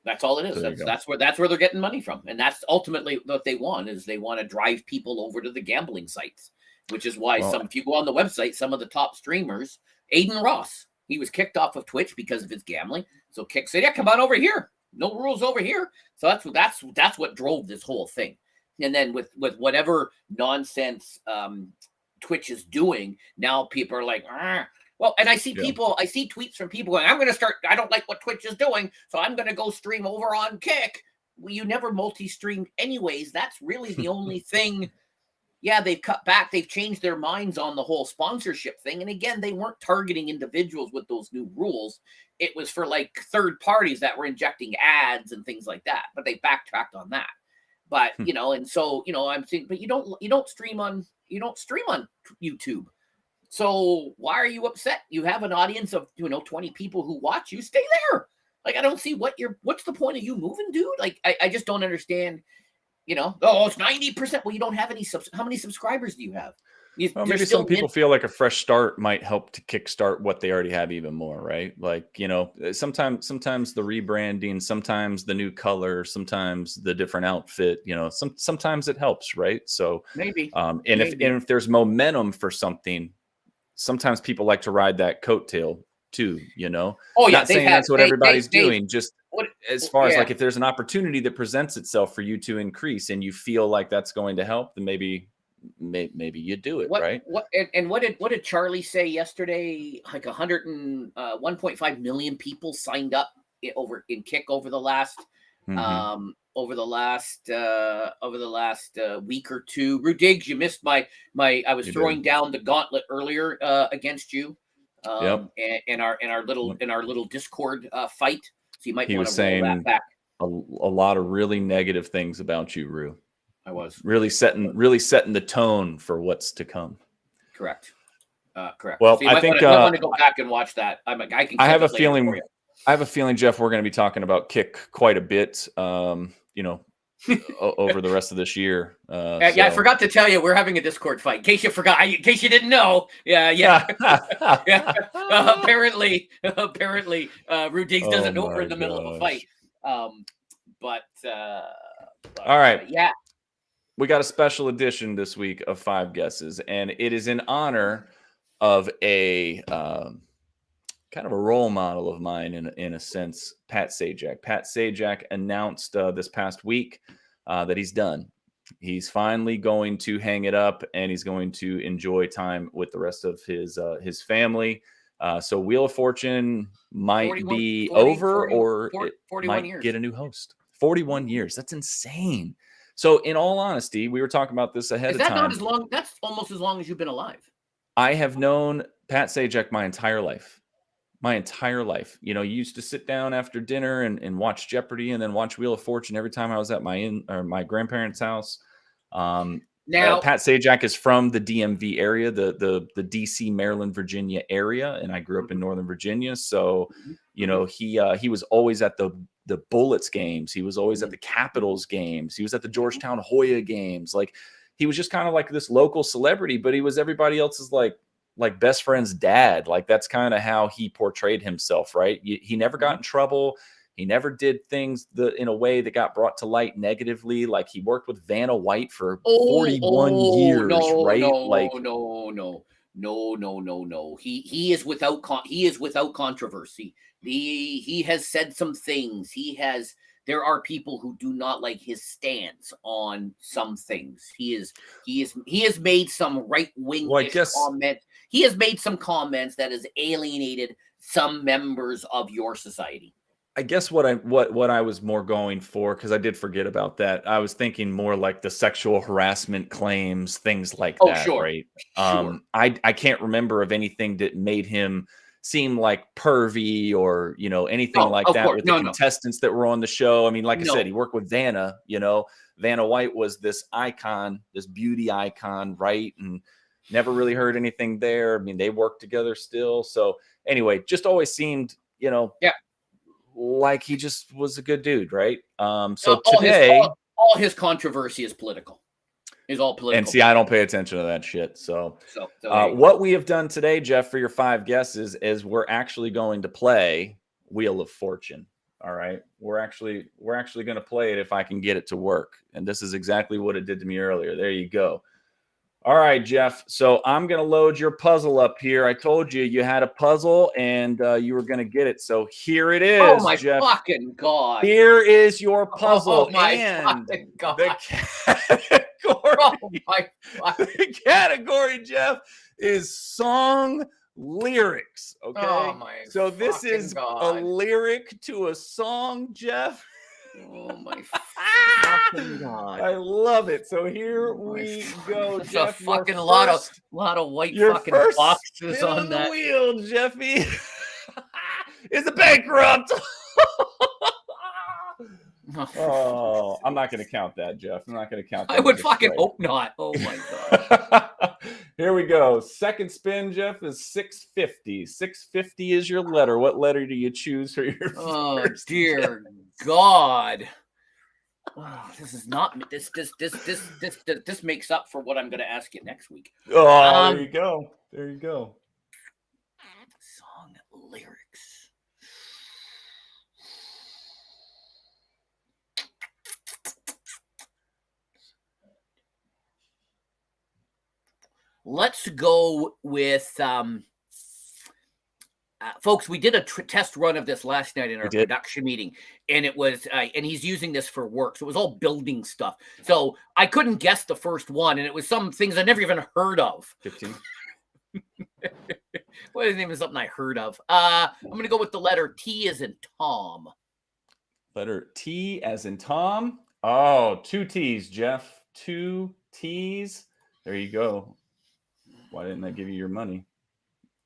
[SPEAKER 1] That's all it is.
[SPEAKER 2] So there you go.
[SPEAKER 1] That's where they're getting money from, and that's ultimately what they want. Is they want to drive people over to the gambling sites, which is why if you go on the website, some of the top streamers, Aiden Ross, he was kicked off of Twitch because of his gambling. So Kick said, "Yeah, come on over here. No rules over here." So that's what drove this whole thing. And then with whatever nonsense Twitch is doing now, people are like, well, and I see tweets from people going, I'm going to start, I don't like what Twitch is doing, so I'm going to go stream over on Kick. Well, you never multi-streamed anyways. That's really the only thing. Yeah, they've cut back. They've changed their minds on the whole sponsorship thing. And again, they weren't targeting individuals with those new rules. It was for like third parties that were injecting ads and things like that. But they backtracked on that. But, and so, I'm saying, but you don't stream on YouTube. So why are you upset? You have an audience of 20 people who watch you. Stay there. Like, I don't see what's the point of you moving, dude? Like, I just don't understand. Oh, it's 90%. Well, you don't have any how many subscribers do you have?
[SPEAKER 2] Well, maybe some people feel like a fresh start might help to kickstart what they already have even more, right? Like, sometimes the rebranding, sometimes the new color, sometimes the different outfit, sometimes it helps, right? So
[SPEAKER 1] maybe.
[SPEAKER 2] If there's momentum for something, sometimes people like to ride that coattail too,
[SPEAKER 1] Oh yeah,
[SPEAKER 2] not saying that's what everybody's doing. Just as far as like, if there's an opportunity that presents itself for you to increase and you feel like that's going to help, then maybe you do it, right?
[SPEAKER 1] What did Charlie say yesterday? Like 1.5 million people signed up over in Kick over the last week or two. Rudigs, you missed my I was throwing down the gauntlet earlier against you. In our little Discord fight. So you might want to roll that back.
[SPEAKER 2] A lot of really negative things about you, Rue.
[SPEAKER 1] I was
[SPEAKER 2] really setting the tone for what's to come.
[SPEAKER 1] Correct.
[SPEAKER 2] Well,
[SPEAKER 1] so
[SPEAKER 2] I think
[SPEAKER 1] I want to go back and watch that. I have a
[SPEAKER 2] feeling, Jeff, we're going to be talking about Kick quite a bit. Over the rest of this year.
[SPEAKER 1] I forgot to tell you, we're having a Discord fight. In case you forgot, in case you didn't know. Yeah. Apparently, Rudigs doesn't know we're in the middle of a fight. But
[SPEAKER 2] all right.
[SPEAKER 1] Yeah.
[SPEAKER 2] We got a special edition this week of 5 Guesses, and it is in honor of a kind of a role model of mine in a sense, Pat Sajak. Pat Sajak announced this past week that he's done. He's finally going to hang it up, and he's going to enjoy time with the rest of his family. So Wheel of Fortune might be over, or it might get a new host. 41 years. That's insane. So in all honesty, we were talking about this ahead of time. Is that
[SPEAKER 1] not as long? That's almost as long as you've been alive.
[SPEAKER 2] I have known Pat Sajak my entire life. You used to sit down after dinner and watch Jeopardy and then watch Wheel of Fortune every time I was at my grandparents' house. Now, Pat Sajak is from the DMV area, the DC, Maryland, Virginia area, and I grew up in Northern Virginia. So, he was always at the Bullets games. He was always at the Capitals games. He was at the Georgetown Hoya games. Like, he was just kind of like this local celebrity, but he was everybody else's like best friend's dad. Like, that's kind of how he portrayed himself, right? He never got in trouble. He never did things in a way that got brought to light negatively. Like, he worked with Vanna White for 41 years, right?
[SPEAKER 1] No. He is without controversy. He has said some things. There are people who do not like his stance on some things. He has made some right-wing comments. He has made some comments that has alienated some members of your society.
[SPEAKER 2] I guess what I was more going for, because I did forget about that. I was thinking more like the sexual harassment claims, things like that,
[SPEAKER 1] sure.
[SPEAKER 2] Right? Sure. I can't remember of anything that made him seem like pervy or anything like that with the contestants that were on the show. I mean, like I said, he worked with Vanna. Vanna White was this icon, this beauty icon, right? And never really heard anything there. I mean, they worked together still. So anyway, just always seemed, like he just was a good dude, right? So today,
[SPEAKER 1] all his controversy is political. Is all political.
[SPEAKER 2] And see, I don't pay attention to that shit. So what we have done today, Jeff, for your 5 guesses, is we're actually going to play Wheel of Fortune. All right, we're actually going to play it if I can get it to work. And this is exactly what it did to me earlier. There you go. All right, Jeff. So I'm going to load your puzzle up here. I told you had a puzzle and you were going to get it. So here it is,
[SPEAKER 1] Oh my
[SPEAKER 2] Jeff.
[SPEAKER 1] fucking God.
[SPEAKER 2] Here is your puzzle.
[SPEAKER 1] Oh my
[SPEAKER 2] and
[SPEAKER 1] fucking God.
[SPEAKER 2] the category,
[SPEAKER 1] Oh my fucking
[SPEAKER 2] the category, Jeff, is song lyrics. Okay.
[SPEAKER 1] Oh my
[SPEAKER 2] so this
[SPEAKER 1] fucking
[SPEAKER 2] is
[SPEAKER 1] God.
[SPEAKER 2] a lyric to a song, Jeff.
[SPEAKER 1] Oh my fucking God.
[SPEAKER 2] I love it. So here we go,
[SPEAKER 1] There's
[SPEAKER 2] Jeff.
[SPEAKER 1] a fucking
[SPEAKER 2] your
[SPEAKER 1] lot
[SPEAKER 2] first-
[SPEAKER 1] of white
[SPEAKER 2] your
[SPEAKER 1] fucking
[SPEAKER 2] first
[SPEAKER 1] boxes
[SPEAKER 2] spin
[SPEAKER 1] on
[SPEAKER 2] of the
[SPEAKER 1] that.
[SPEAKER 2] wheel, Jeffy, is a bankrupt. Oh, I'm not going to count that, Jeff. I'm not going to count that.
[SPEAKER 1] I would
[SPEAKER 2] as a
[SPEAKER 1] fucking
[SPEAKER 2] strike.
[SPEAKER 1] hope not. Oh my God.
[SPEAKER 2] Here we go. Second spin, Jeff, is 650. 650 is your letter. What letter do you choose for your
[SPEAKER 1] Oh
[SPEAKER 2] first,
[SPEAKER 1] dear God. Oh, this is not this makes up for what I'm going to ask you next week.
[SPEAKER 2] Oh, there you go. There you go.
[SPEAKER 1] Song lyrics. Let's go with folks. We did a test run of this last night in our production meeting, and it was and he's using this for work, so it was all building stuff. So I couldn't guess the first one, and it was some things I never even heard of.
[SPEAKER 2] 15.
[SPEAKER 1] What is name is something I heard of? I'm gonna go with the letter T as in Tom.
[SPEAKER 2] Letter T as in Tom. Oh, 2 T's, Jeff. 2 T's. There you go. Why didn't I give you your money?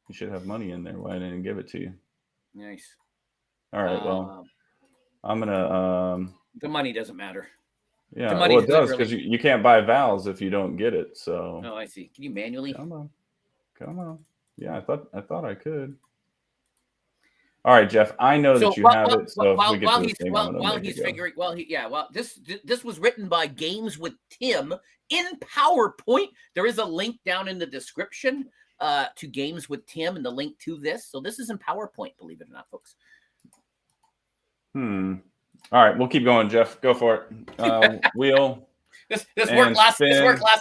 [SPEAKER 2] You should have money in there. Why didn't I give it to you?
[SPEAKER 1] Nice.
[SPEAKER 2] All right. Well, I'm gonna.
[SPEAKER 1] The money doesn't matter.
[SPEAKER 2] Yeah, well, it does because you can't buy vowels if you don't get it. So.
[SPEAKER 1] Oh, I see. Can you manually?
[SPEAKER 2] Come on. Yeah, I thought I could. All right, Jeff. I know that you have it. So
[SPEAKER 1] this was written by Games with Tim in PowerPoint. There is a link down in the description to Games with Tim and the link to this. So this is in PowerPoint, believe it or not, folks.
[SPEAKER 2] All right, we'll keep going, Jeff. Go for it. Wheel.
[SPEAKER 1] This worked last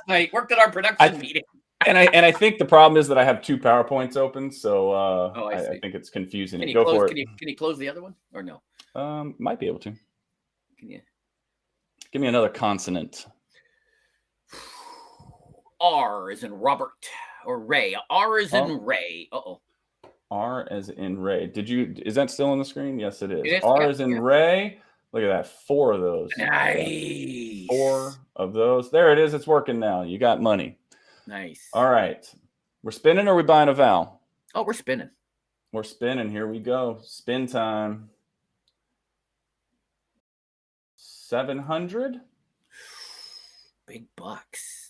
[SPEAKER 1] night. Worked at our production meeting.
[SPEAKER 2] And I think the problem is that I have 2 PowerPoints open, so I think it's confusing. Go for it.
[SPEAKER 1] Can you close the other one or no?
[SPEAKER 2] Might be able to.
[SPEAKER 1] Can you
[SPEAKER 2] give me another consonant?
[SPEAKER 1] R is in Robert or Ray. R is in Ray.
[SPEAKER 2] R as in Ray. Is that still on the screen? Yes, it is.
[SPEAKER 1] It is.
[SPEAKER 2] R as in Ray. Look at that. 4 of those.
[SPEAKER 1] Nice.
[SPEAKER 2] 4 of those. There it is. It's working now. You got money.
[SPEAKER 1] Nice.
[SPEAKER 2] All right. We're spinning or are we buying a vowel?
[SPEAKER 1] Oh, we're spinning.
[SPEAKER 2] We're spinning. Here we go. Spin time. 700.
[SPEAKER 1] Big bucks.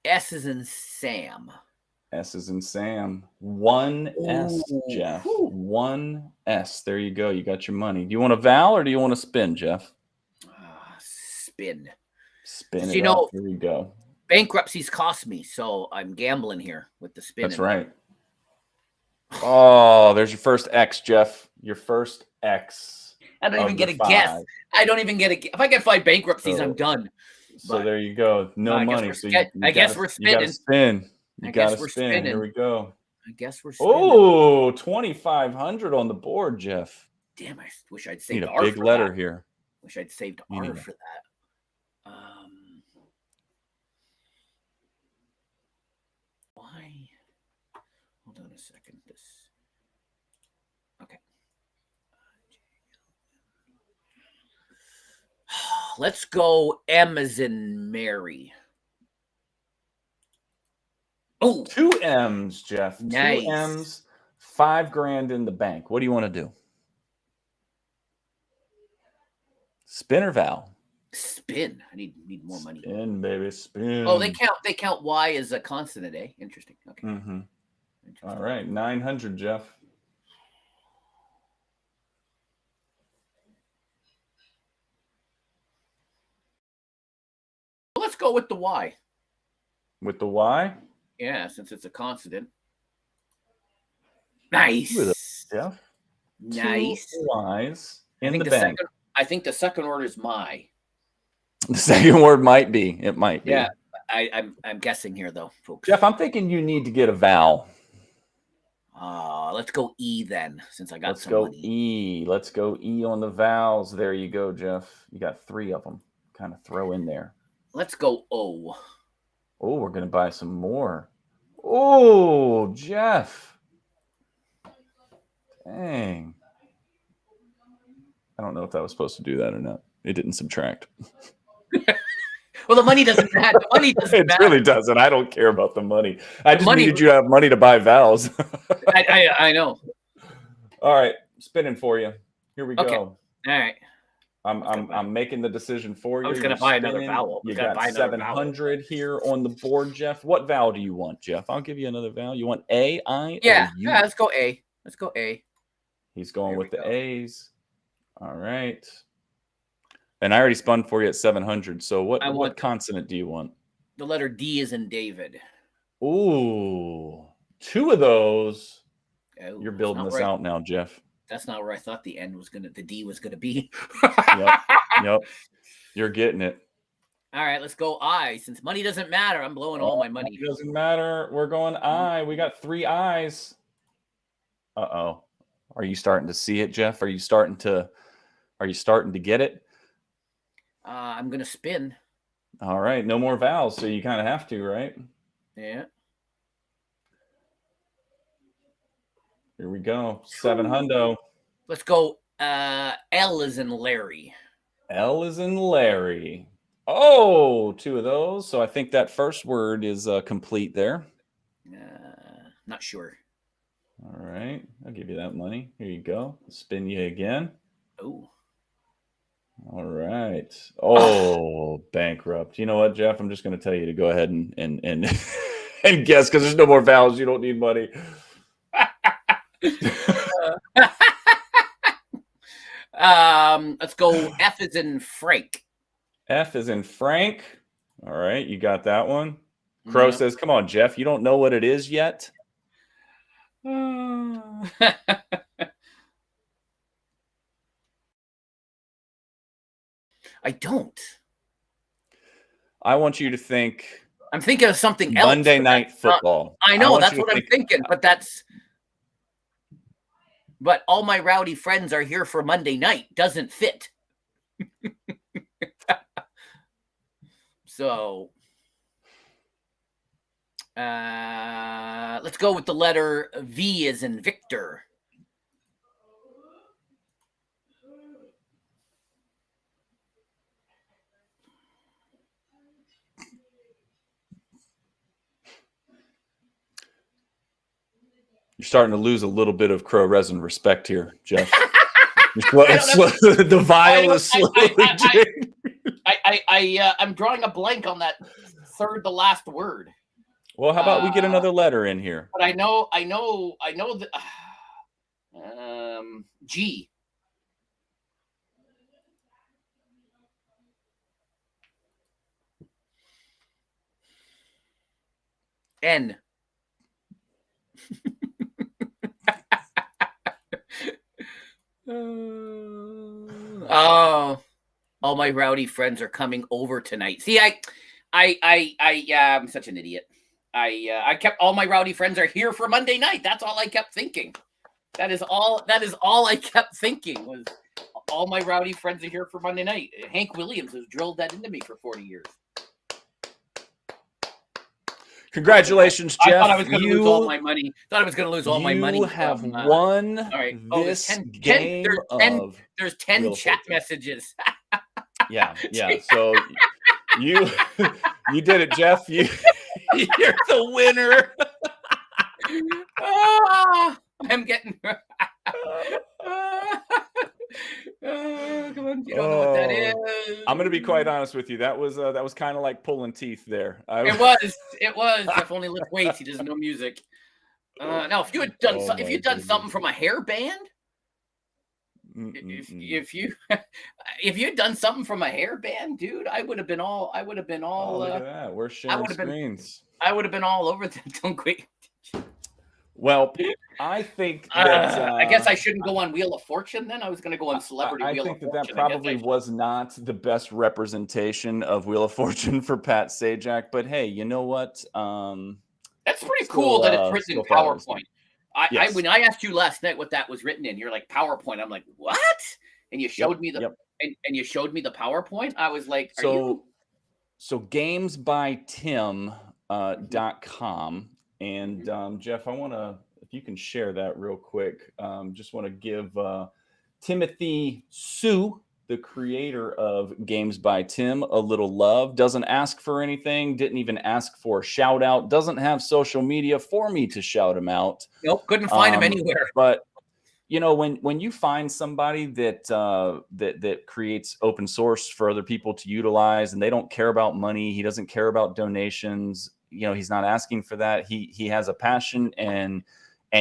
[SPEAKER 1] S is in Sam.
[SPEAKER 2] S is in Sam. 1 S, Jeff. 1 S. There you go. You got your money. Do you want a vowel or do you want to spin, Jeff?
[SPEAKER 1] Spin.
[SPEAKER 2] Spin it up. Here we go.
[SPEAKER 1] Bankruptcies cost me, so I'm gambling here with the spin.
[SPEAKER 2] That's right. Oh, there's your first X, Jeff. Your first X.
[SPEAKER 1] I don't even get a guess. I don't even get a. If I get 5 bankruptcies, I'm done.
[SPEAKER 2] So there you go. No money.
[SPEAKER 1] I guess we're spinning.
[SPEAKER 2] You got to spin. You got to spin. Here we go.
[SPEAKER 1] I guess we're spinning.
[SPEAKER 2] Oh, 2,500 on the board, Jeff.
[SPEAKER 1] Damn, I wish I'd saved
[SPEAKER 2] R. Need a big letter here.
[SPEAKER 1] Wish I'd saved R for that. Why? Hold on a second. Okay. Let's go M as in Mary. Oh,
[SPEAKER 2] 2 M's, Jeff.
[SPEAKER 1] Nice.
[SPEAKER 2] 2 M's, $5,000 in the bank. What do you want to do? Spin or vowel?
[SPEAKER 1] Spin. I need more money.
[SPEAKER 2] Spin, baby, spin.
[SPEAKER 1] Oh, they count Y as a consonant, eh? Interesting. Okay.
[SPEAKER 2] Mm-hmm. All right, 900, Jeff.
[SPEAKER 1] Well, let's go with the Y.
[SPEAKER 2] With the Y?
[SPEAKER 1] Yeah, since it's a consonant. Nice.
[SPEAKER 2] Jeff.
[SPEAKER 1] Nice.
[SPEAKER 2] 2 Y's
[SPEAKER 1] I
[SPEAKER 2] in
[SPEAKER 1] think
[SPEAKER 2] the
[SPEAKER 1] the
[SPEAKER 2] bank.
[SPEAKER 1] second. I think the second word is my.
[SPEAKER 2] The second word might be. It might be.
[SPEAKER 1] Yeah, I'm guessing here though, folks.
[SPEAKER 2] Jeff, I'm thinking you need to get a vowel.
[SPEAKER 1] Let's go E then, since I got
[SPEAKER 2] Let's
[SPEAKER 1] some
[SPEAKER 2] go
[SPEAKER 1] money.
[SPEAKER 2] E. Let's go E on the vowels. There you go, Jeff. You got 3 of them. Kind of throw in there.
[SPEAKER 1] Let's go O.
[SPEAKER 2] Oh, we're going to buy some more. Oh, Jeff. Dang. I don't know if that was supposed to do that or not. It didn't subtract.
[SPEAKER 1] Well, the money doesn't matter. The money doesn't matter.
[SPEAKER 2] It really doesn't. I don't care about the money. I just
[SPEAKER 1] money-
[SPEAKER 2] needed you to have money to buy vowels.
[SPEAKER 1] I know.
[SPEAKER 2] All right, spinning for you. Here we
[SPEAKER 1] Okay.
[SPEAKER 2] go.
[SPEAKER 1] All right.
[SPEAKER 2] I'm making the decision for you.
[SPEAKER 1] I was going to buy another vowel.
[SPEAKER 2] You got 700 here on the board, Jeff. What vowel do you want, Jeff? I'll give you another vowel. You want A, I,
[SPEAKER 1] Yeah.
[SPEAKER 2] or U?
[SPEAKER 1] Yeah. Let's go A. Let's go A.
[SPEAKER 2] He's going
[SPEAKER 1] There
[SPEAKER 2] with
[SPEAKER 1] we
[SPEAKER 2] the
[SPEAKER 1] go.
[SPEAKER 2] A's. All right. And I already spun for you at 700. So what consonant do you want?
[SPEAKER 1] The letter D is in David.
[SPEAKER 2] Ooh, 2 of those.
[SPEAKER 1] Oh,
[SPEAKER 2] You're building this out now, Jeff.
[SPEAKER 1] That's not where I thought the D was gonna be.
[SPEAKER 2] Yep. You're getting it.
[SPEAKER 1] All right, let's go I. Since money doesn't matter, I'm blowing all my money.
[SPEAKER 2] It doesn't matter. We're going I. We got 3 I's. Uh-oh. Are you starting to see it, Jeff? Are you starting to get it?
[SPEAKER 1] I'm gonna spin.
[SPEAKER 2] All right. No more vowels, so you kind of have to, right?
[SPEAKER 1] Yeah.
[SPEAKER 2] Here we go. 700.
[SPEAKER 1] Let's go. L is in Larry.
[SPEAKER 2] L is in Larry. Oh, 2 of those. So I think that first word is complete there.
[SPEAKER 1] Not sure.
[SPEAKER 2] All right. I'll give you that money. Here you go. Spin you again.
[SPEAKER 1] Oh.
[SPEAKER 2] All right. Oh, bankrupt. You know what, Jeff? I'm just going to tell you to go ahead and and guess because there's no more vowels. You don't need money.
[SPEAKER 1] Let's go. F is in Frank.
[SPEAKER 2] F is in Frank. All right, you got that one. Crow says, "Come on, Jeff. You don't know what it is yet."
[SPEAKER 1] I don't.
[SPEAKER 2] I want you to think.
[SPEAKER 1] I'm thinking of something else.
[SPEAKER 2] Monday Night Football.
[SPEAKER 1] I know that's what I'm thinking, but all my rowdy friends are here for Monday night doesn't fit. So, let's go with the letter V as in Victor.
[SPEAKER 2] You're starting to lose a little bit of Crow resin respect here, Jeff. The vial is slowly.
[SPEAKER 1] I'm drawing a blank on that third to last word.
[SPEAKER 2] Well, how about we get another letter in here?
[SPEAKER 1] But I know that G. N. Oh, all my rowdy friends are coming over tonight. See, I'm such an idiot. I kept all my rowdy friends are here for Monday night. That's all I kept thinking. That is all I kept thinking was all my rowdy friends are here for Monday night. Hank Williams has drilled that into me for 40 years.
[SPEAKER 2] Congratulations, Jeff.
[SPEAKER 1] I thought I was going to lose all my money. You
[SPEAKER 2] have won
[SPEAKER 1] all right.
[SPEAKER 2] this game of
[SPEAKER 1] there's 10 chat messages.
[SPEAKER 2] Yeah. So you did it, Jeff. You're the winner.
[SPEAKER 1] I'm getting. Come on, you don't know what that is.
[SPEAKER 2] I'm going to be quite honest with you. That was kind of like pulling teeth there.
[SPEAKER 1] It was. Jeff only lifts weights. He doesn't know music. Now, if you had done something from a hair band, if you'd done something from a hair band, dude, I would have been all.
[SPEAKER 2] Look at that. We're sharing screens.
[SPEAKER 1] I would have been all over that. Don't quit.
[SPEAKER 2] Well, I think that
[SPEAKER 1] I guess I shouldn't go on Wheel of Fortune then. I was going to go on Celebrity
[SPEAKER 2] I
[SPEAKER 1] Wheel
[SPEAKER 2] think
[SPEAKER 1] of
[SPEAKER 2] that
[SPEAKER 1] Fortune.
[SPEAKER 2] probably was not the best representation of Wheel of Fortune for Pat Sajak. But hey, you know what?
[SPEAKER 1] That's pretty cool that it's written in
[SPEAKER 2] Still thought it was
[SPEAKER 1] PowerPoint.
[SPEAKER 2] neat.
[SPEAKER 1] I
[SPEAKER 2] Yes.
[SPEAKER 1] when I asked you last night what that was written in, you're like PowerPoint. I'm like, what? And you showed
[SPEAKER 2] Yep.
[SPEAKER 1] me the
[SPEAKER 2] Yep.
[SPEAKER 1] and you showed me the PowerPoint. I was like, are you?
[SPEAKER 2] So gamesbytim
[SPEAKER 1] Mhm,
[SPEAKER 2] .com. And
[SPEAKER 1] mhm.
[SPEAKER 2] Jeff, I want to, if you can share that real quick, just want to give Timothy Sue, the creator of Games by Tim, a little love. Doesn't ask for anything, didn't even ask for a shout out, doesn't have social media for me to shout him out.
[SPEAKER 1] Nope, couldn't find him anywhere.
[SPEAKER 2] But you know, when you find somebody that that creates open source for other people to utilize, and they don't care about money, he doesn't care about donations, you know, he's not asking for that. He has a passion, and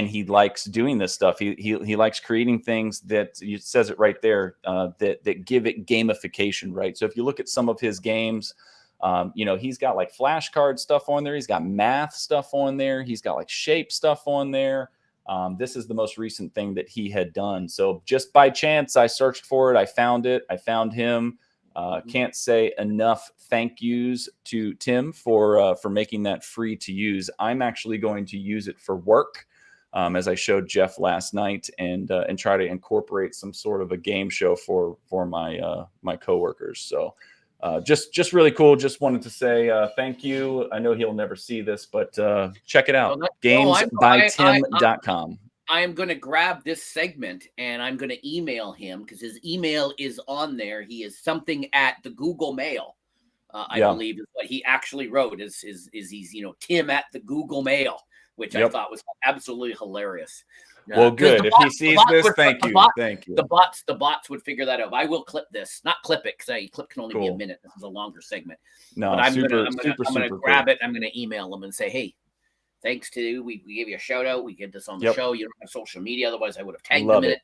[SPEAKER 2] he likes doing this stuff. He likes creating things that, it says it right there, that give it gamification, right? So if you look at some of his games, you know, he's got like flashcard stuff on there, he's got math stuff on there, he's got like shape stuff on there. This is the most recent thing that he had done. So just by chance, I searched for it. I found it. I found him. Can't say enough thank yous to Tim for making that free to use. I'm actually going to use it for work, as I showed Jeff last night, and try to incorporate some sort of a game show for my my coworkers. So. Just really cool. Just wanted to say thank you. I know he'll never see this, but check it out. Gamesbytim.com.
[SPEAKER 1] I am going to grab this segment and I'm going to email him because his email is on there. He is something at the Google Mail. I believe is what he actually wrote. Is he's Tim at the Google Mail, which I thought was absolutely hilarious.
[SPEAKER 2] Well, good. If he sees this, thank you. Thank you.
[SPEAKER 1] The bots would figure that out. I will clip this, not clip it, because clip can only be a minute. This is a longer segment.
[SPEAKER 2] No,
[SPEAKER 1] but I'm
[SPEAKER 2] super
[SPEAKER 1] gonna grab it. I'm gonna email them and say, hey, thanks to we gave you a shout out. We get this on the show. You don't have social media, otherwise I would have tagged them in it.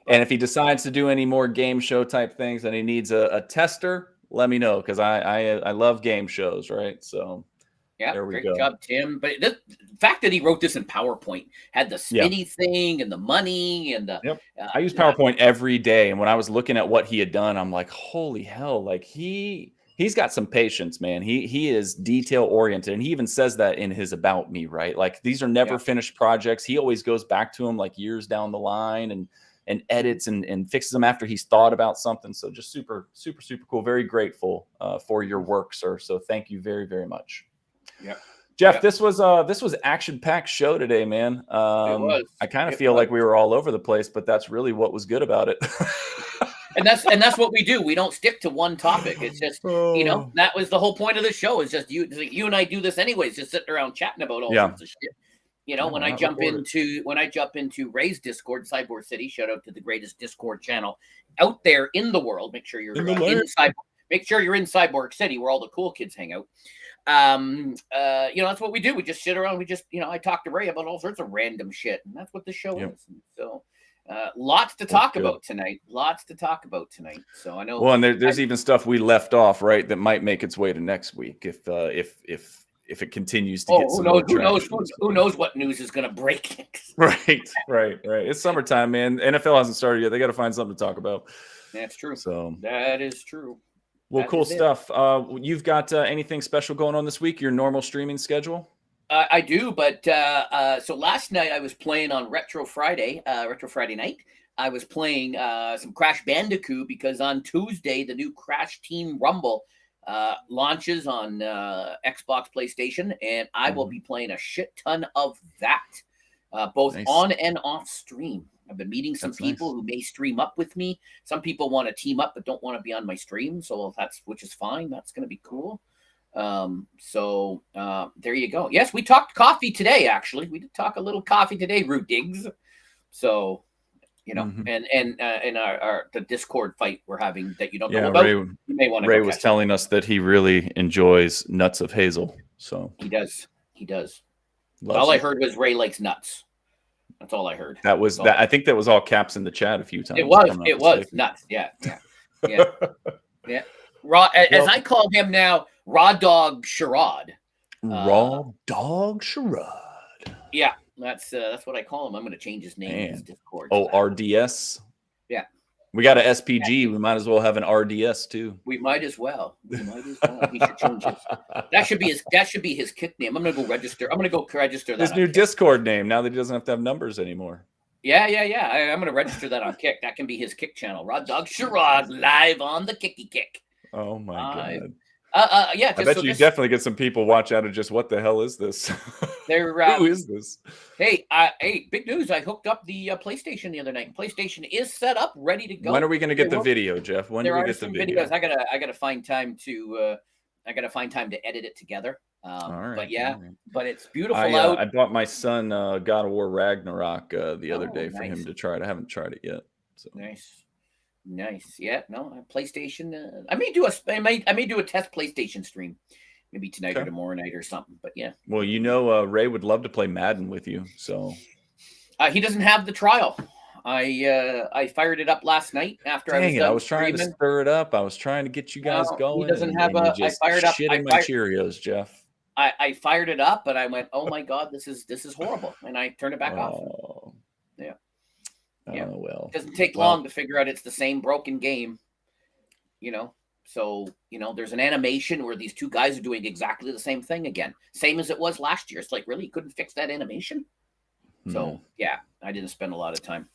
[SPEAKER 2] And if he decides to do any more game show type things and he needs a tester, let me know, because I love game shows, right? So.
[SPEAKER 1] Yeah, great job, Tim. But the fact that he wrote this in PowerPoint, had the spinny thing and the money and the.
[SPEAKER 2] I use PowerPoint every day, and when I was looking at what he had done, I'm like, holy hell! Like he's got some patience, man. He is detail oriented, and he even says that in his about me, right? Like these are never finished projects. He always goes back to them like years down the line and edits and fixes them after he's thought about something. So just super cool. Very grateful for your work, sir. So thank you very, very much.
[SPEAKER 1] Yeah,
[SPEAKER 2] Jeff, this was action-packed show today, man.
[SPEAKER 1] It was.
[SPEAKER 2] I kind of feel like we were all over the place, but that's really what was good about it.
[SPEAKER 1] and that's what we do. We don't stick to one topic. It's just that was the whole point of the show. Is just you and I do this anyways, just sitting around chatting about all sorts of shit. When I jump into Ray's Discord, Cyborg City, shout out to the greatest Discord channel out there in the world. Make sure you're make sure you're in Cyborg City where all the cool kids hang out. That's what we do. We just sit around. We just, I talk to Ray about all sorts of random shit, and that's what the show is. And so, lots to talk about tonight. So I know.
[SPEAKER 2] Well, and there's even stuff we left off, right, that might make its way to next week if it continues to get some more traction.
[SPEAKER 1] Who knows what news is going to break next?
[SPEAKER 2] Right. It's summertime, man. NFL hasn't started yet. They got to find something to talk about.
[SPEAKER 1] That's true.
[SPEAKER 2] So
[SPEAKER 1] that is true.
[SPEAKER 2] Well, cool stuff. You've got anything special going on this week? Your normal streaming schedule?
[SPEAKER 1] I do, but so last night I was playing on Retro Friday night. I was playing some Crash Bandicoot because on Tuesday the new Crash Team Rumble launches on Xbox, PlayStation, and I will be playing a shit ton of that, both on and off stream. I've been meeting some people who may stream up with me. Some people want to team up but don't want to be on my stream, so which is fine. That's going to be cool. So there you go. Yes, we talked coffee today. Actually, we did talk a little coffee today, Root Diggs. So and our the Discord fight we're having that you don't know about.
[SPEAKER 2] You may want to. Ray was telling us that he really enjoys nuts of hazel. So
[SPEAKER 1] he does. All I heard was Ray likes nuts. That's all I heard.
[SPEAKER 2] That was that. I think that was all caps in the chat a few times.
[SPEAKER 1] It was nuts. Yeah. Raw, as I call him now, Raw Dog Sherrod.
[SPEAKER 2] Raw Dog Sherrod.
[SPEAKER 1] Yeah. That's what I call him. I'm going to change his name in his Discord.
[SPEAKER 2] Oh, RDS.
[SPEAKER 1] Yeah.
[SPEAKER 2] We got an SPG. We might as well have an RDS too.
[SPEAKER 1] We might as well. He should change his. That should be his kick name. I'm gonna go register. I'm gonna go register that.
[SPEAKER 2] His new Discord name. Now that he doesn't have to have numbers anymore.
[SPEAKER 1] Yeah. I'm gonna register that on Kick. That can be his Kick channel. Rod Dog Sherrod live on the Kicky Kick.
[SPEAKER 2] Oh my god.
[SPEAKER 1] Yeah.
[SPEAKER 2] I bet you definitely get some people watch out of just what the hell is this? Who is this?
[SPEAKER 1] Hey, big news! I hooked up the PlayStation the other night. PlayStation is set up, ready to go.
[SPEAKER 2] When are we going to get the video, Jeff? When do we get the video?
[SPEAKER 1] Videos. I gotta find time to. I gotta find time to edit it together.
[SPEAKER 2] All right,
[SPEAKER 1] but yeah, but it's beautiful
[SPEAKER 2] out. I bought my son God of War Ragnarok the other day for him to try it. I haven't tried it yet. So.
[SPEAKER 1] Nice. Yeah. No, PlayStation. I may do a test PlayStation stream, maybe tonight or tomorrow night or something. But yeah.
[SPEAKER 2] Well, Ray would love to play Madden with you. So.
[SPEAKER 1] He doesn't have the trial. I fired it up last night after
[SPEAKER 2] I was trying to stir it up. I was trying to get you guys going.
[SPEAKER 1] He doesn't have a. I fired up.
[SPEAKER 2] Shit in my Cheerios, Jeff.
[SPEAKER 1] I fired it up and I went, oh my god, this is horrible, and I turned it back off. Yeah. Yeah.
[SPEAKER 2] Oh, well.
[SPEAKER 1] It doesn't take long to figure out it's the same broken game. So there's an animation where these two guys are doing exactly the same thing again, same as it was last year. It's like, really, you couldn't fix that animation? So yeah, I didn't spend a lot of time.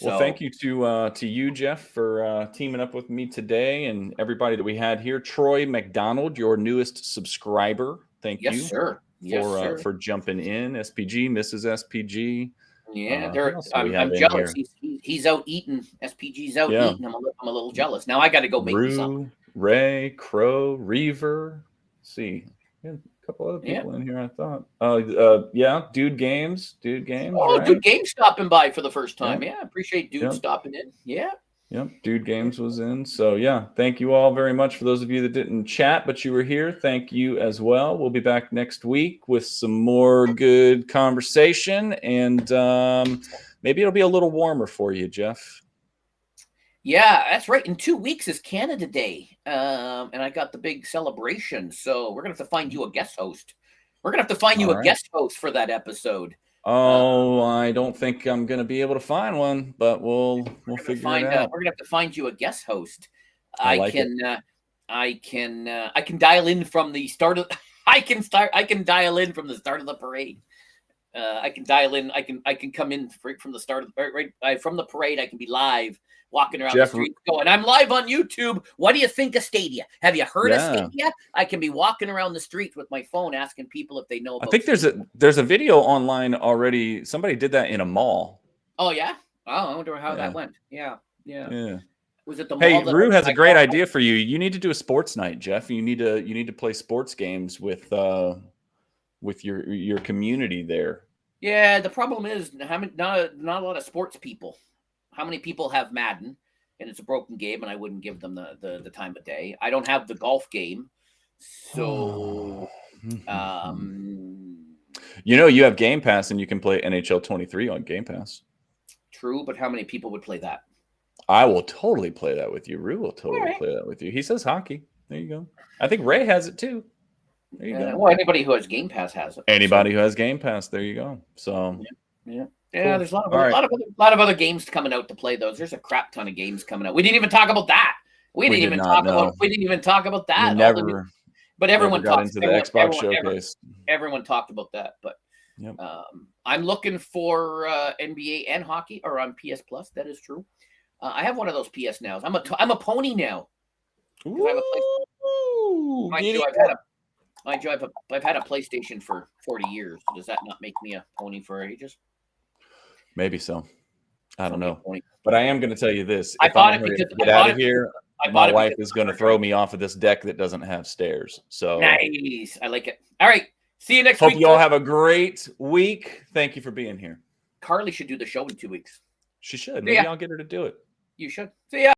[SPEAKER 2] Well, thank you to you, Jeff, for teaming up with me today, and everybody that we had here. Troy McDonald, your newest subscriber. Thank you,
[SPEAKER 1] sir.
[SPEAKER 2] For jumping in. SPG, Mrs. SPG.
[SPEAKER 1] Yeah, I'm jealous. He's out eating. SPG's out eating. I'm a little jealous. Now I got to go make me something.
[SPEAKER 2] Ray, Crow, Reaver. Let's see. Yeah, a couple other people in here, I thought. Dude Games.
[SPEAKER 1] Oh, right? Dude Games stopping by for the first time. Yeah, appreciate Dude stopping in. Yeah.
[SPEAKER 2] Yep, Dude Games was in. So, yeah, thank you all very much. For those of you that didn't chat, but you were here, thank you as well. We'll be back next week with some more good conversation, and maybe it'll be a little warmer for you, Jeff.
[SPEAKER 1] Yeah, that's right. In 2 weeks is Canada Day, and I got the big celebration. So we're going to have to find you a guest host. We're going to have to find you a guest host for that episode.
[SPEAKER 2] Oh, I don't think I'm going to be able to find one, but we'll figure it out.
[SPEAKER 1] We're going to have to find you a guest host. I can dial in from the start of I can dial in from the start of the parade. I can dial in. I can come in from the start of from the parade. I can be live walking around the street going, I'm live on YouTube. What do you think of Stadia? Have you heard of Stadia? I can be walking around the street with my phone asking people if they know about Stadia.
[SPEAKER 2] there's a video online already. Somebody did that in a mall.
[SPEAKER 1] Oh, yeah? Oh, I wonder how that went. Yeah. Was it the mall?
[SPEAKER 2] Hey, Rue has a great idea for you. You need to do a sports night, Jeff. You need to play sports games with your community there.
[SPEAKER 1] Yeah, the problem is not a lot of sports people. How many people have Madden, and it's a broken game, and I wouldn't give them the time of day. I don't have the golf game, so
[SPEAKER 2] you have Game Pass, and you can play NHL 23 on Game Pass.
[SPEAKER 1] True, but how many people would play that?
[SPEAKER 2] I will totally play that with you. Rue will totally play that with you. He says hockey. There you go. I think Ray has it too. There you go.
[SPEAKER 1] Well, anybody who has Game Pass has it.
[SPEAKER 2] Anybody who has Game Pass, there you go. So
[SPEAKER 1] yeah. Cool. There's a lot of other games coming out to play those. There's a crap ton of games coming out. We didn't even talk about that. We didn't even talk about that. But everyone
[SPEAKER 2] got into the Xbox showcase.
[SPEAKER 1] Everyone talked about that. But I'm looking for NBA and hockey or on PS Plus. That is true. I have one of those PS Nows. I'm a pony now. I've had a PlayStation for 40 years. Does that not make me a pony for ages?
[SPEAKER 2] Maybe so. I don't know. But I am going to tell you this.
[SPEAKER 1] If I'm going to
[SPEAKER 2] get out of here, my wife is going to throw me off of this deck that doesn't have stairs. So
[SPEAKER 1] nice. I like it. All right. See you next week.
[SPEAKER 2] Hope you all have a great week. Thank you for being here.
[SPEAKER 1] Carly should do the show in 2 weeks.
[SPEAKER 2] She should. Maybe I'll get her to do it.
[SPEAKER 1] You should. See ya.